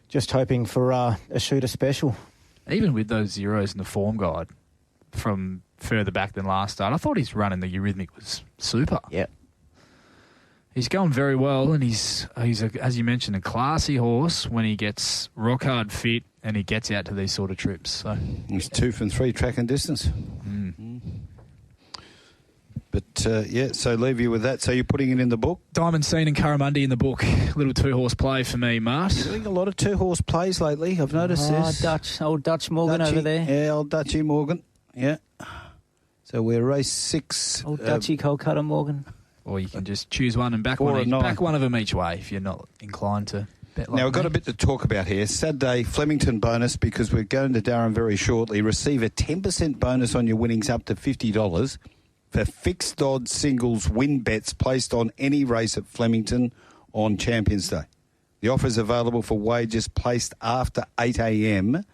just hoping for a shooter special. Even with those zeros in the form guide from further back than last start, I thought his run in the Eurythmic was super. Yep. He's going very well, and he's as you mentioned, a classy horse when he gets rock hard fit and he gets out to these sort of trips. So He's 2 from 3 track and distance. But, so leave you with that. So you're putting it in the book? Diamond Scene and Curramundi in the book. Little 2-horse play for me, Mart. Doing a lot of 2-horse plays lately. I've noticed this. Old Dutch Morgan over there. Yeah, old Dutchy Morgan. Yeah. So we're race 6. Old Dutchy Kolkata Morgan. Or you can just choose one and back 4 one, and 9. back one of them each way if you're not inclined to bet like Now, we've got a bit to talk about here. Saturday, Flemington bonus, because we're going to Darren very shortly. Receive a 10% bonus on your winnings up to $50 for fixed odds singles win bets placed on any race at Flemington on Champions Day. The offer is available for wagers placed after 8 a.m.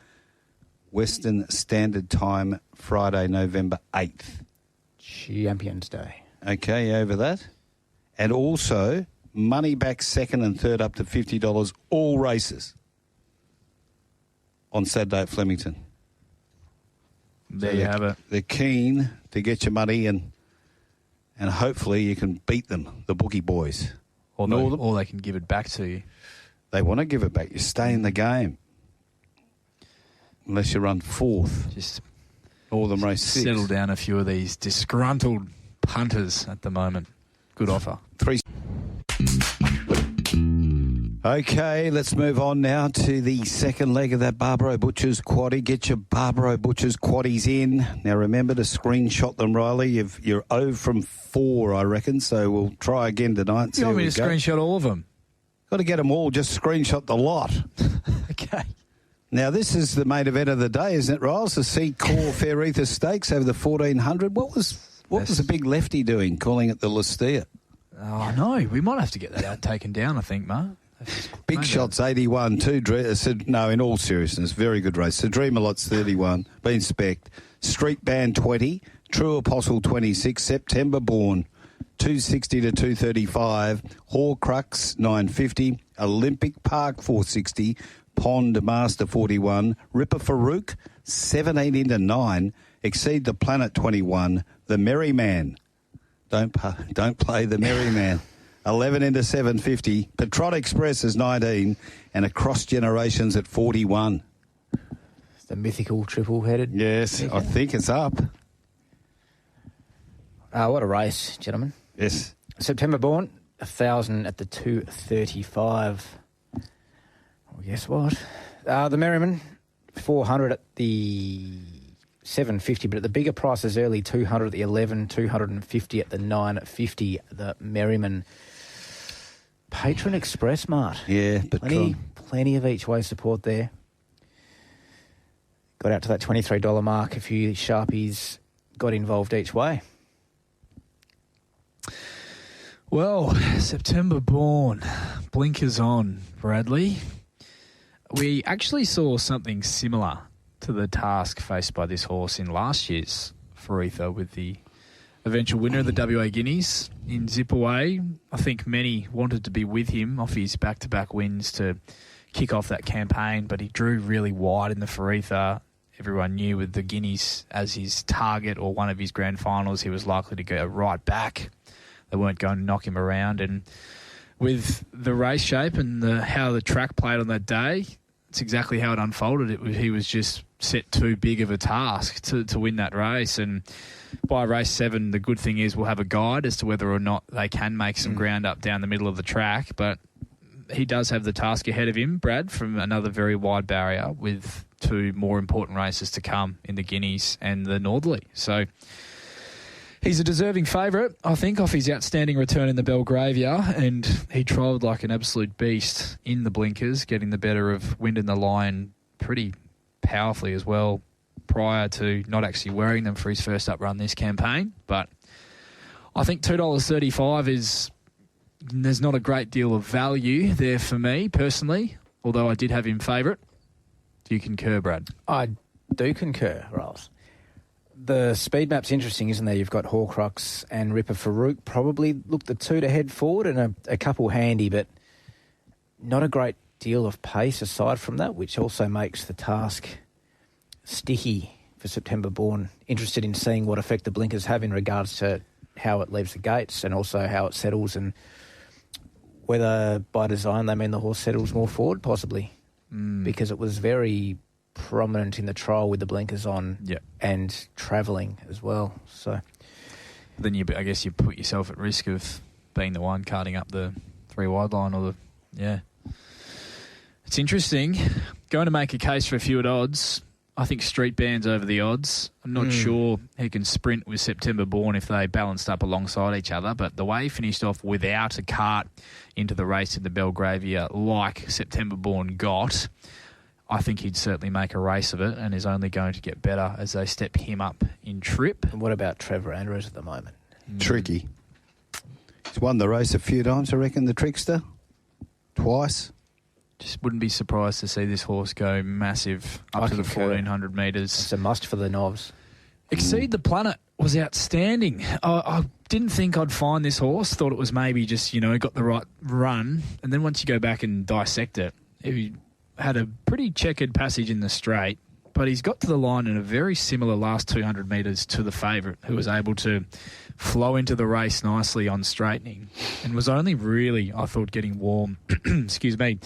Western Standard Time, Friday, November 8th. Champions Day. Okay, over that. And also, money back second and third up to $50, all races on Saturday at Flemington. There you have it. They're keen to get your money and hopefully you can beat them, the bookie boys. Or they can give it back to you. They want to give it back. You stay in the game. Unless you run fourth. Just Northern race 6. settle down a few of these disgruntled punters at the moment. Good offer. 3. Okay, let's move on now to the second leg of that Barbaro Butchers quaddie. Get your Barbaro Butchers quaddies in. Now remember to screenshot them, Riley. You're 0 from 4, I reckon, so we'll try again tonight. You want me to screenshot all of them? Got to get them all, just screenshot the lot. Okay. Now, this is the main event of the day, isn't it, Riles? The Seacore Fair Stakes over the 1400. What was the big lefty doing, calling it the Lee Steere? Oh, no. We might have to get that out taken down, I think, Mark. Big Shots 81 too. No, in all seriousness, very good race. So Dream a Lot's 31, been spec'd. Street Band 20, True Apostle 26, September Born 260 to 235, Horcrux 950, Olympic Park 460, Pond Master 41, Ripper Farouk 17 into 9, Exceed the Planet 21, The Merry Man. Don't play The Merry Man. 11 into 750, Patron Express is 19, and Across Generations at 41. It's the mythical triple-headed. Yes, I think it's up. What a race, gentlemen. Yes. September Born, 1,000 at the 235. Well, guess what? The Merriman, 400 at the 750, but at the bigger prices early, 200 at the 11, 250 at the 950, the Merriman. Patron Express, Mart. Yeah, but Plenty of each way support there. Got out to that $23 mark. A few Sharpies got involved each way. Well, September Born, blinkers on, Bradley. We actually saw something similar to the task faced by this horse in last year's Faritha with the eventual winner of the WA Guineas in Zip Away. I think many wanted to be with him off his back-to-back wins to kick off that campaign, but he drew really wide in the Faritha. Everyone knew with the Guineas as his target or one of his grand finals, he was likely to go right back. They weren't going to knock him around. And with the race shape and how the track played on that day, it's exactly how it unfolded. He was just set too big of a task to win that race. And by race 7, the good thing is we'll have a guide as to whether or not they can make some ground up down the middle of the track. But he does have the task ahead of him, Brad, from another very wide barrier with 2 more important races to come in the Guineas and the Northerly. So he's a deserving favourite, I think, off his outstanding return in the Belgravia, and he trialled like an absolute beast in the blinkers, getting the better of Wind and the Lion pretty powerfully as well prior to not actually wearing them for his first up run this campaign. But I think $2.35 is There's not a great deal of value there for me, personally, although I did have him favourite. Do you concur, Brad? I do concur, Ross. The speed map's interesting, isn't there? You've got Horcrux and Ripper Farouk. Probably look the two to head forward and a couple handy, but not a great deal of pace aside from that, which also makes the task sticky for September Born. Interested in seeing what effect the blinkers have in regards to how it leaves the gates and also how it settles, and whether by design they mean the horse settles more forward, possibly, because it was very prominent in the trial with the blinkers on and travelling as well. So then I guess you put yourself at risk of being the one carting up the 3 wide line or It's interesting. Going to make a case for a few at odds. I think Street Band's over the odds. I'm not sure he can sprint with September Born if they balanced up alongside each other, but the way he finished off without a cart into the race in the Belgravia like September Born got, I think he'd certainly make a race of it and is only going to get better as they step him up in trip. And what about Trevor Andrews at the moment? Tricky. He's won the race a few times, I reckon, the Trickster. Twice. Just wouldn't be surprised to see this horse go massive up to the 1,400 metres. It's a must for the Novs. Exceed the Planet was outstanding. I didn't think I'd find this horse. Thought it was maybe just, got the right run. And then once you go back and dissect it, he had a pretty checkered passage in the straight, but he's got to the line in a very similar last 200 metres to the favourite, who was able to flow into the race nicely on straightening and was only really, I thought, getting warm, excuse me,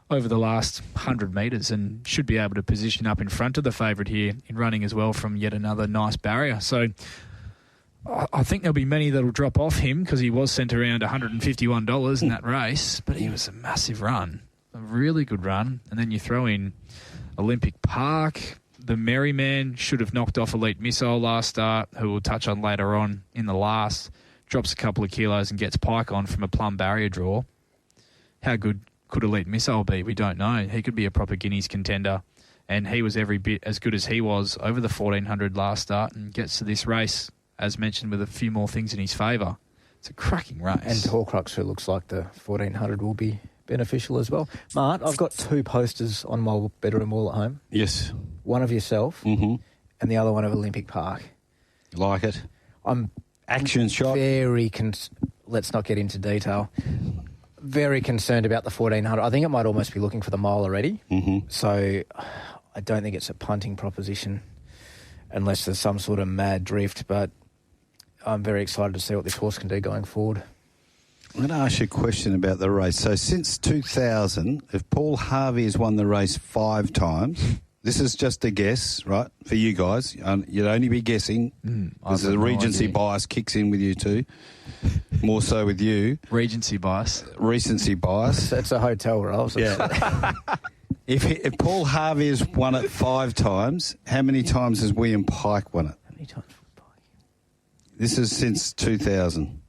over the last 100 metres, and should be able to position up in front of the favourite here in running as well from yet another nice barrier. So I think there'll be many that'll drop off him because he was sent around $151 in that race, but he was a massive run, a really good run. And then you throw in Olympic Park. The Merryman should have knocked off Elite Missile last start, who we'll touch on later on in the last. Drops a couple of kilos and gets Pike on from a plum barrier draw. How good could Elite Missile be? We don't know. He could be a proper Guineas contender, and he was every bit as good as he was over the 1,400 last start and gets to this race, as mentioned, with a few more things in his favour. It's a cracking race. And Horcrux, who looks like the 1,400 will be beneficial as well. Mart, I've got 2 posters on my bedroom wall at home. Yes. One of yourself and the other one of Olympic Park. Like it. I'm action shot. Let's not get into detail. Very concerned about the 1,400. I think it might almost be looking for the mile already. So I don't think it's a punting proposition unless there's some sort of mad drift, but I'm very excited to see what this horse can do going forward. I'm going to ask you a question about the race. So since 2000, if Paul Harvey has won the race 5 times, this is just a guess, right, for you guys. You'd only be guessing because the recency bias kicks in with you too, more so with you. Recency bias. Recency bias. It's a hotel, Rolls. Yeah. If Paul Harvey has won it 5 times, how many times has William Pike won it? How many times for Pike? This is since 2000.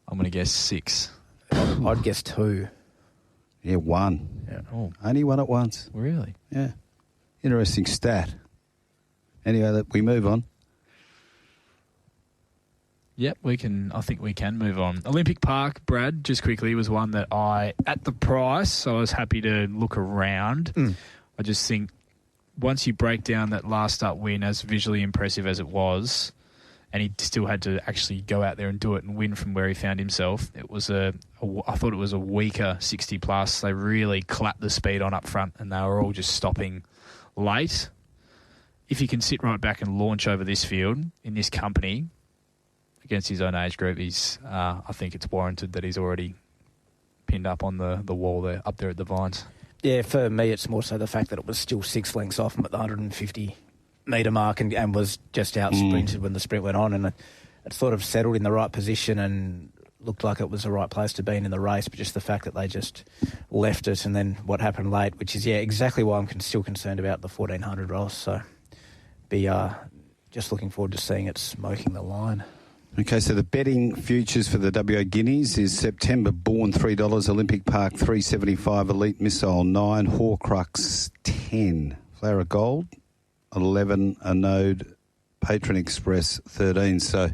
I'm going to guess 6. I'd guess 2. Yeah, 1. Yeah. Oh, Only won it once. really? Yeah. Interesting stat. Anyway, we move on. Yep, I think we can move on. Olympic Park, Brad, just quickly, was one that at the price, I was happy to look around. I just think once you break down that last start win, as visually impressive as it was, and he still had to actually go out there and do it and win from where he found himself, it was I thought it was a weaker 60 plus. They really clapped the speed on up front and they were all just stopping late. If he can sit right back and launch over this field in this company against his own age group, I think it's warranted that he's already pinned up on the wall there, up there at the Vines. Yeah, for me, it's more so the fact that it was still 6 lengths off him at the 150-metre mark and was just out sprinted when the sprint went on, and it sort of settled in the right position and looked like it was the right place to be in the race, but just the fact that they just left it and then what happened late, which is, exactly why I'm still concerned about the 1,400 Ross. So be just looking forward to seeing it smoking the line. Okay, so the betting futures for the WA Guineas is September Born $3, Olympic Park $3.75, Elite Missile $9, Horcrux $10, Flower of Gold $11, Anode, Patron Express $13. So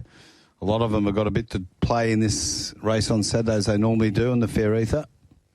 A lot of them have got a bit to play in this race on Saturday, as they normally do in the Fair Ether.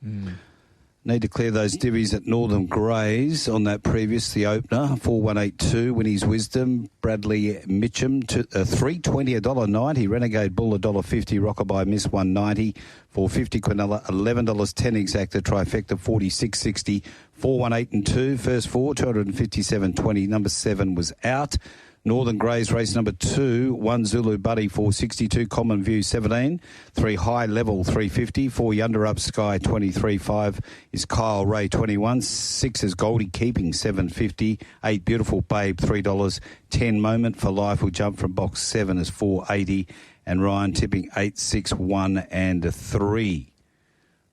Need to clear those divvies at Northern Greys on that previous, the opener, 4182, Winnie's Wisdom, Bradley Mitchum, 320, $1.90, Renegade Bull, $1.50, Rockabye Miss, $1.90, 450 Quinella, $11.10 exacta, Trifecta, 46.60, 418 and 2, first four, 257.20, number 7 was out. Northern Greys race number 2, 1 Zulu Buddy 462, Common View 17, 3 High Level 350, 4 Yunder Up Sky 23, 5 is Kyle Ray 21, 6 is Goldie Keeping 750, 8 Beautiful Babe $3, 10 Moment for Life will jump from box 7 is 480, and Ryan tipping 8, 6, 1 and 3.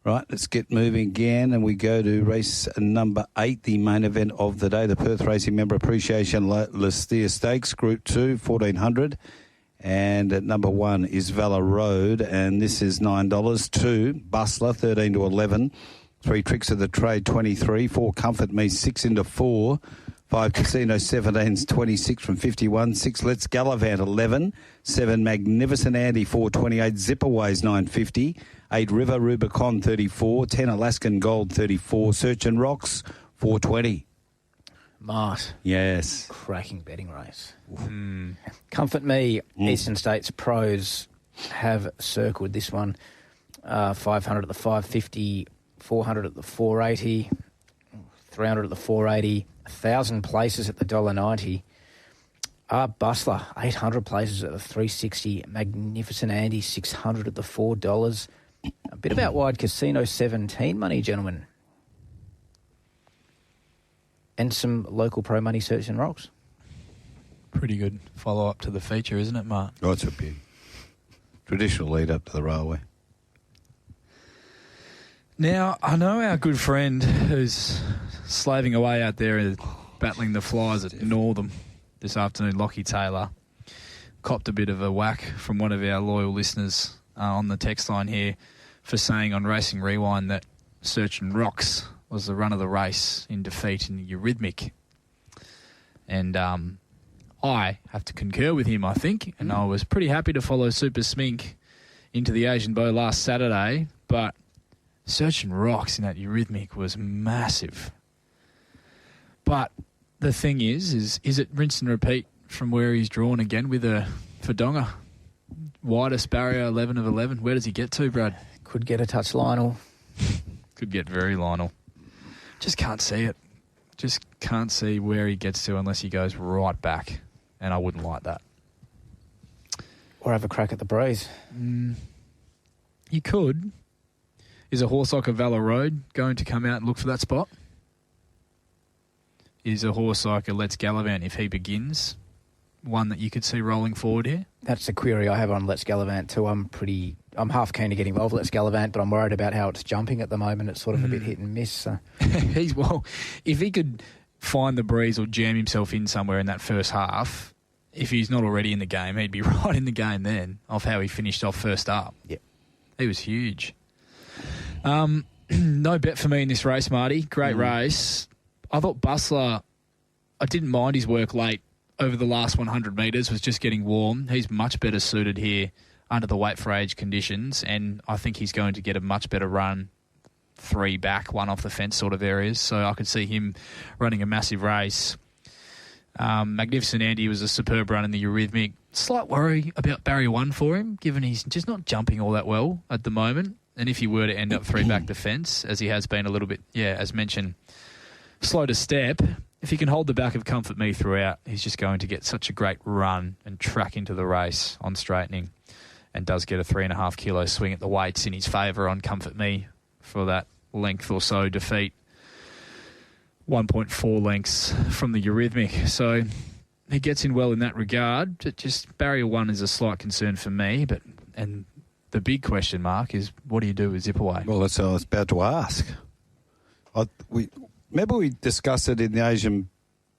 Right, let's get moving again, and we go to race number 8, the main event of the day, the Perth Racing Member Appreciation Lee Steere Stakes, Group 2, 1400. And at number 1 is Valor Road, and this is $9. 2, Bustler, 13 to 11. 3 Tricks of the Trade, 23. 4 Comfort Me, 6 into 4. 5 Casino 17's 26 from 51. 6 Let's Gallivant 11. 7 Magnificent Andy 428. Zipperways 950. 8 River Rubicon 34. 10 Alaskan Gold 34. Search and Rocks 420. Mart. Yes. Cracking betting race. Comfort Me, Eastern States Pros have circled this one. 500 at the 550, 400 at the 480, 300 at the 480, 1,000 places at the $1.90. Bustler, 800 places at the 360. Magnificent Andy, 600 at the $4. A bit about wide Casino 17 money, gentlemen. And some local pro money, Search and Rocks. Pretty good follow-up to the feature, isn't it, Mark? Oh, it's a beauty. Traditional lead up to the railway. Now, I know our good friend who's slaving away out there battling the flies at Northam this afternoon, Lockie Taylor, copped a bit of a whack from one of our loyal listeners on the text line here for saying on Racing Rewind that Search and Rocks was the run of the race in defeat in Eurythmic. And I have to concur with him, I think, and I was pretty happy to follow Super Smink into the Asian Bow last Saturday, but Search and Rocks in that Eurythmic was massive. But the thing is it rinse and repeat from where he's drawn again with a Fadonga? Widest barrier, 11 of 11. Where does he get to, Brad? Could get a touch Lionel. Could get very Lionel. Just can't see it. Just can't see where he gets to unless he goes right back, and I wouldn't like that. Or have a crack at the breeze. You could. Is a horse like a Valor Road going to come out and look for that spot? Is a horse like a Let's Gallivant, if he begins, one that you could see rolling forward here? That's the query I have on Let's Gallivant too. I'm half keen to get involved with Let's Gallivant, but I'm worried about how it's jumping at the moment. It's sort of a bit hit and miss. So. If he could find the breeze or jam himself in somewhere in that first half, if he's not already in the game, he'd be right in the game then of how he finished off first up. Yep. He was huge. No bet for me in this race, Marty. Great race. I thought Bustler, I didn't mind his work late over the last 100 metres, was just getting warm. He's much better suited here under the weight for age conditions, and I think he's going to get a much better run, 3 back, 1 off the fence sort of areas. So I could see him running a massive race. Magnificent Andy was a superb run in the Eurythmic. Slight worry about barrier 1 for him, given he's just not jumping all that well at the moment. And if he were to end up 3 back the fence, as he has been a little bit, as mentioned, slow to step, if he can hold the back of Comfort Me throughout, he's just going to get such a great run and track into the race on straightening, and does get a 3.5 kilo swing at the weights in his favour on Comfort Me for that length or so defeat. 1.4 lengths from the Eurythmic. So he gets in well in that regard. Just barrier 1 is a slight concern for me, and the big question mark is, what do you do with Zipperway? Well, that's what I was about to ask. Remember we discussed it in the Asian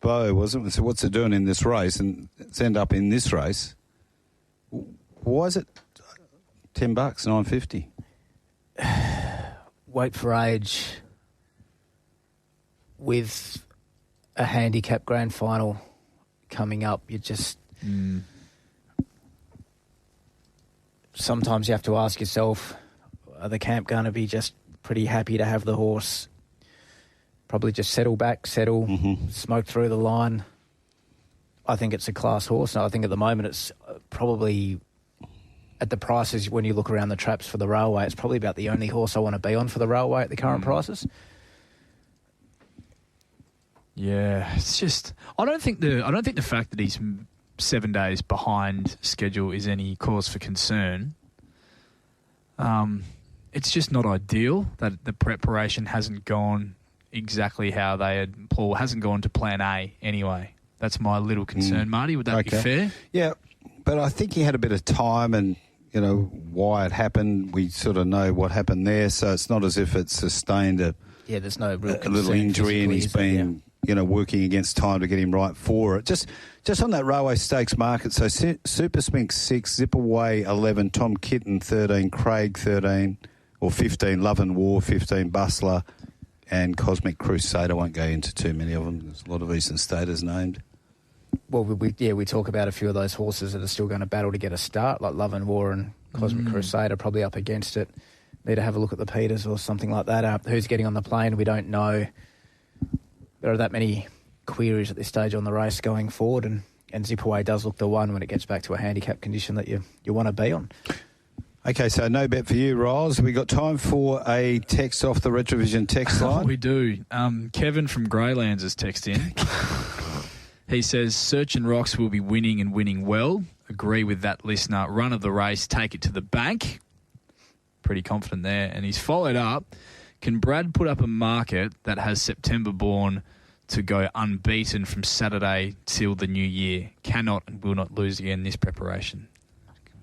Bow, wasn't it? So what's it doing in this race? And it's end up in this race. Why is it $10, $9.50? Weight for age with a handicap grand final coming up. You just... sometimes you have to ask yourself, are the camp going to be just pretty happy to have the horse probably just settle back, smoke through the line? I think it's a class horse. And I think at the moment it's probably, at the prices when you look around the traps for the railway, it's probably about the only horse I want to be on for the railway at the current prices. Yeah, it's just I don't think the fact that he's 7 days behind schedule is any cause for concern. It's just not ideal that the preparation hasn't gone exactly how they had. Paul hasn't gone to plan A anyway. That's my little concern, Marty. Would that be fair? Yeah, but I think he had a bit of time and, you know, why it happened. We sort of know what happened there, so it's not as if it's sustained there's no real a little injury and he's been, working against time to get him right for it. Just on that Railway Stakes market, so Super Spink 6, Zipaway 11, Tom Kitten 13, Craig 13 or 15, Love and War 15, Bustler and Cosmic Crusade. I won't go into too many of them. There's a lot of Eastern Staters named. Well, we talk about a few of those horses that are still going to battle to get a start, like Love and War and Cosmic Crusade are probably up against it. Need to have a look at the Peters or something like that. Who's getting on the plane? We don't know. There are that many queries at this stage on the race going forward, and Zipaway does look the one when it gets back to a handicap condition that you want to be on. Okay, so no bet for you, Riles. We got time for a text off the Retrovision text line? We do. Kevin from Greylands has texted in. He says, Search and Rocks will be winning and winning well. Agree with that listener. Run of the race, take it to the bank. Pretty confident there. And he's followed up. Can Brad put up a market that has September born to go unbeaten from Saturday till the new year? Cannot and will not lose again this preparation.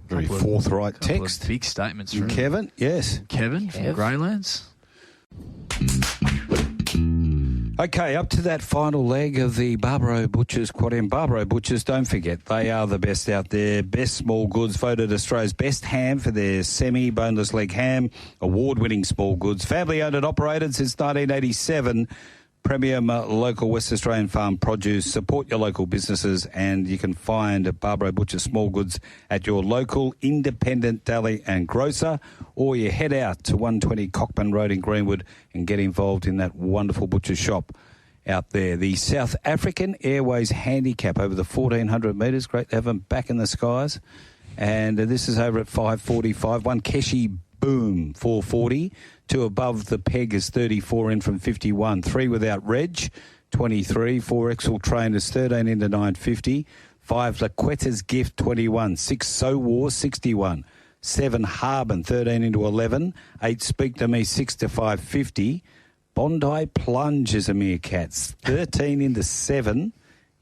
Very forthright text. Big statements from Kevin. Yes. Kevin from Greylands. Okay, up to that final leg of the Barbaro Butchers Quad M. Barbaro Butchers, don't forget, they are the best out there. Best Small Goods, voted Australia's best ham for their semi-boneless leg ham. Award-winning small goods. Family-owned and operated since 1987. Premium local West Australian farm produce. Support your local businesses, and you can find Barbaro Butchers Small Goods at your local independent deli and grocer, or you head out to 120 Cockburn Road in Greenwood and get involved in that wonderful butcher shop out there. The South African Airways Handicap over the 1,400 metres. Great to have them back in the skies. And this is over at 5:45. One Keshi Boom, 440. Two above the peg is 34 in from 51. Three without Reg, 23. Four Exel Trainers, 13 into 950. Five Laquetta's Gift, 21. Six So War, 61. 7 Harbin, 13 into 11. 8 Speak to Me, 6 to 550. Bondi Plunge is a meerkat, 13 into 7.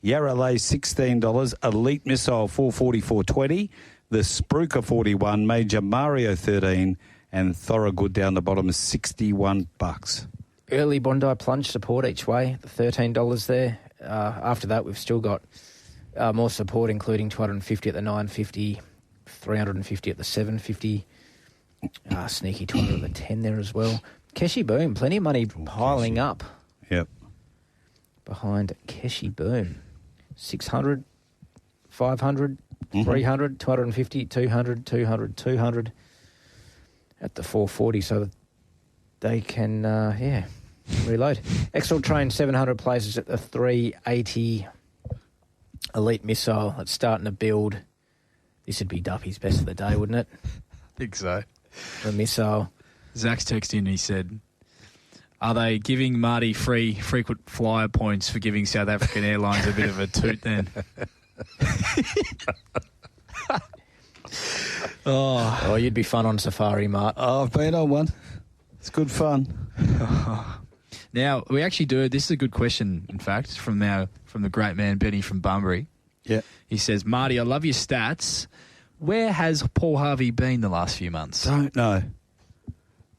Yarralay, $16. Elite Missile, 444.20. The Spruker, 41. Major Mario, 13. And Thorogood down the bottom is $61. Early Bondi Plunge support each way, the $13 there. After that, we've still got more support, including 250 at the 950, 350 at the 750. Sneaky 200 at the 10 there as well. Keshi Boom, plenty of money piling up. Yep. Behind Keshi Boom. 600, 500, 300, 250, 200, 200, 200 at the 440, so that they can, reload. Exel Train, 700 places at the 380. Elite Missile, it's starting to build. This would be Duffy's best of the day, wouldn't it? I think so. The Missile. Zach's texted in, he said, are they giving Marty free frequent flyer points for giving South African Airlines a bit of a toot then? Oh, you'd be fun on safari, Mart. Oh, I've been on one. It's good fun. Now, we actually do, this is a good question, in fact, from the great man Benny from Bunbury. Yeah. He says, Marty, I love your stats. Where has Paul Harvey been the last few months? Don't know,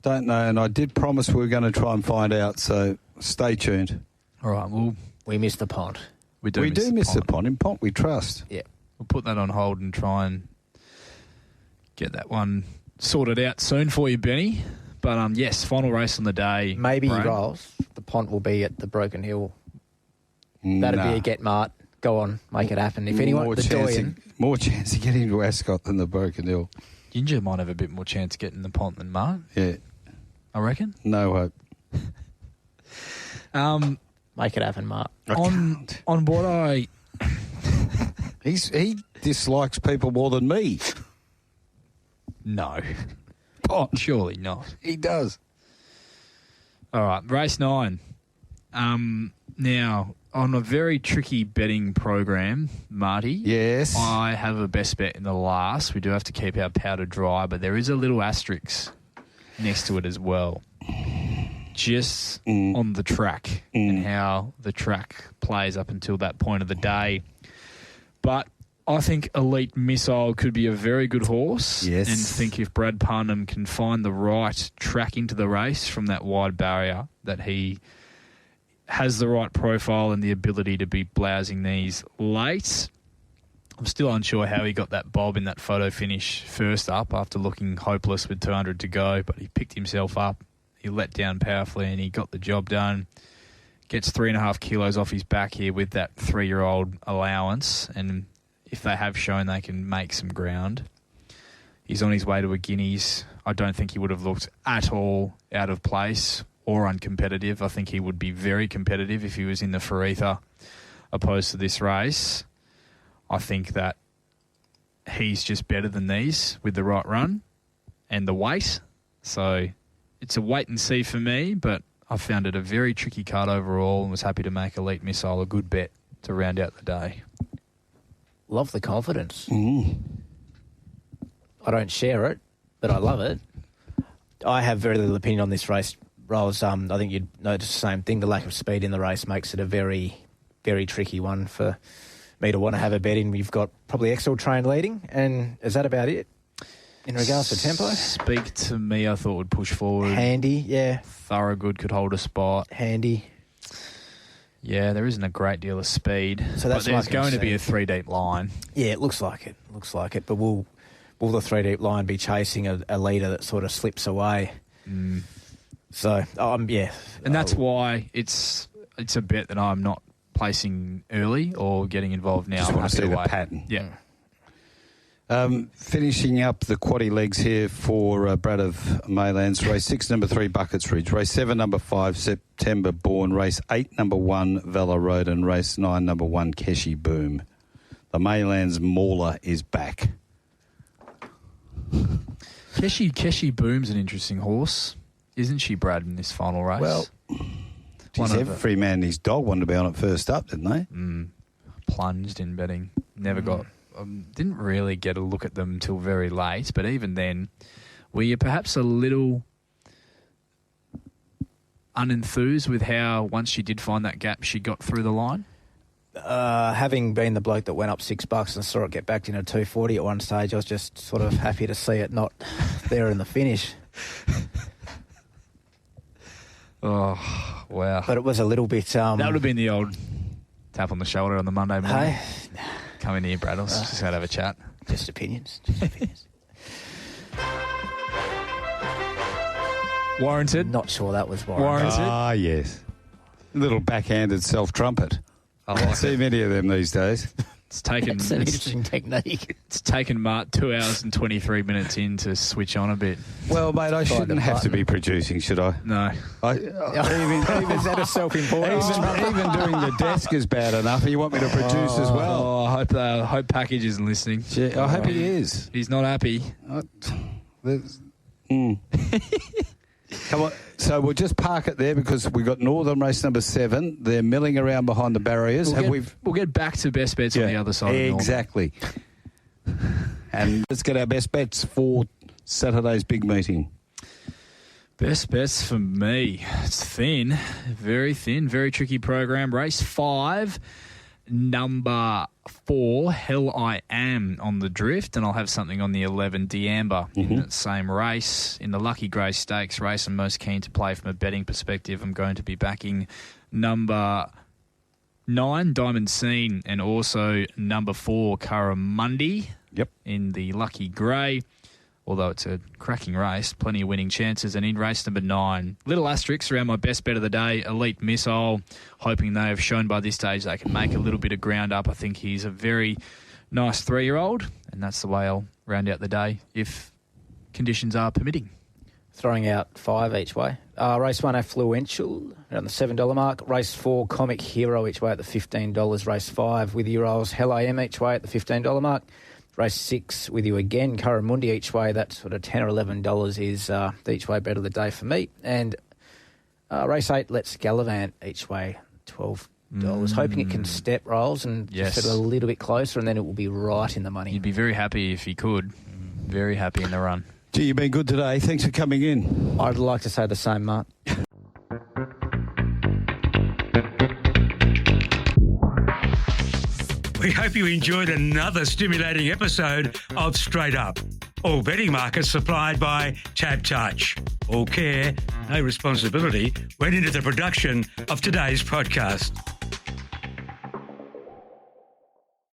and I did promise we were going to try and find out, so stay tuned. All right, well, we missed the pond. We do miss the pond. In Pont we trust. Yeah. We'll put that on hold and try and get that one sorted out soon for you, Benny. But, yes, final race on the day. Maybe, Rolls, the pond will be at the Broken Hill. That'd be a get, Mart. Go on, make it happen. If anyone, more chance of getting to Ascot than the Broken Hill. Ginger might have a bit more chance of getting the pont than Mark. Yeah. I reckon. No hope. Make it happen, Mark. On what I... He dislikes people more than me. No. Oh, Surely not. he does. All right, race 9. Now, on a very tricky betting program, Marty. Yes. I have a best bet in the last. We do have to keep our powder dry, but there is a little asterisk next to it as well. Just on the track and how the track plays up until that point of the day. But I think Elite Missile could be a very good horse. Yes. And think if Brad Parnham can find the right track into the race from that wide barrier, that he has the right profile and the ability to be blousing these late. I'm still unsure how he got that bob in that photo finish first up after looking hopeless with 200 to go, but he picked himself up. He let down powerfully and he got the job done. Gets 3.5 kilos off his back here with that 3-year-old allowance, and if they have shown they can make some ground. He's on his way to a Guineas. I don't think he would have looked at all out of place or uncompetitive. I think he would be very competitive if he was in the Faretha opposed to this race. I think that he's just better than these with the right run and the weight. So it's a wait and see for me, but I found it a very tricky card overall and was happy to make Elite Missile a good bet to round out the day. Love the confidence. I don't share it, but I love it. I have very little opinion on this race, Rolls. I think you'd notice the same thing. The lack of speed in the race makes it a very, very tricky one for me to want to have a bet in. We've got probably Excel Train leading, and is that about it in regards to tempo? Speak to Me, I thought would push forward. Handy, yeah. Thoroughgood could hold a spot. Handy. Yeah, there isn't a great deal of speed. So that's but there's my going to be a concern. 3-deep line. Yeah, it looks like it. But will the 3-deep line be chasing a leader that sort of slips away? So, yeah. And that's why it's a bet that I'm not placing early or getting involved now. Just I'm want to happy see the wait. pattern. Yeah. Finishing up the quaddie legs here for Brad of Maylands. Race 6, number 3, Buckets Ridge. Race 7, number 5, September Born. Race 8, number 1, Valor Road. And race 9, number 1, Keshi Boom. The Maylands Mauler is back. Keshi Boom's an interesting horse. Isn't she, Brad, in this final race? Well, every man and his dog wanted to be on it first up, didn't they? Plunged in betting. Never got... didn't really get a look at them until very late, but even then, were you perhaps a little unenthused with how, once she did find that gap, she got through the line? Having been the bloke that went up $6 and saw it get backed in a 240 at one stage, I was just sort of happy to see it not there in the finish. Oh, wow. But it was a little bit... that would have been the old tap on the shoulder on the Monday morning. Hey? Come in here, Brad. I was just going to have a chat. Just opinions. Warranted? Not sure that was warranted. Warranted? Ah, yes. Little backhanded self-trumpet. I Don't like see it. many of them these days. It's taken... It's an interesting technique. It's taken Mark 2 hours and 23 minutes in to switch on a bit. Well, mate, I shouldn't have to button. be producing, should I? No. Is that a self-importance? Even doing the desk is bad enough. You want me to produce as well? Oh, I hope Package isn't listening. I hope he is. He's not happy. Come on. So we'll just park it there because we've got Northern race number 7. They're milling around behind the barriers. We'll get back to best bets on the other side. Exactly. And let's get our best bets for Saturday's big meeting. Best bets for me. It's thin. Very thin. Very tricky program. Race 5. Number 4, Hell I Am on the drift, and I'll have something on the 11, D'Amber, in that same race. In the Lucky Grey Stakes race, I'm most keen to play from a betting perspective. I'm going to be backing number 9, Diamond Scene, and also number 4, Curramundi. Yep. In the Lucky Grey. Although it's a cracking race, plenty of winning chances. And in race number 9, little asterisks around my best bet of the day, Elite Missile, hoping they have shown by this stage they can make a little bit of ground up. I think he's a very nice 3-year-old, and that's the way I'll round out the day if conditions are permitting. Throwing out 5 each way. Race 1, Affluential, around the $7 mark. Race 4, Comic Hero each way at the $15. Race 5, with you rolls, Hell I Am each way at the $15 mark. Race 6, with you again, Curramundi each way. That sort of $10 or $11 is the each way bet of the day for me. And race 8, Let's Gallivant each way, $12. Hoping it can step rolls and just set it a little bit closer, and then it will be right in the money. You'd be very happy if he could. Very happy in the run. Gee, you've been good today. Thanks for coming in. I'd like to say the same, Mark. We hope you enjoyed another stimulating episode of Straight Up. All betting markets supplied by Tab Touch. All care, no responsibility went into the production of today's podcast.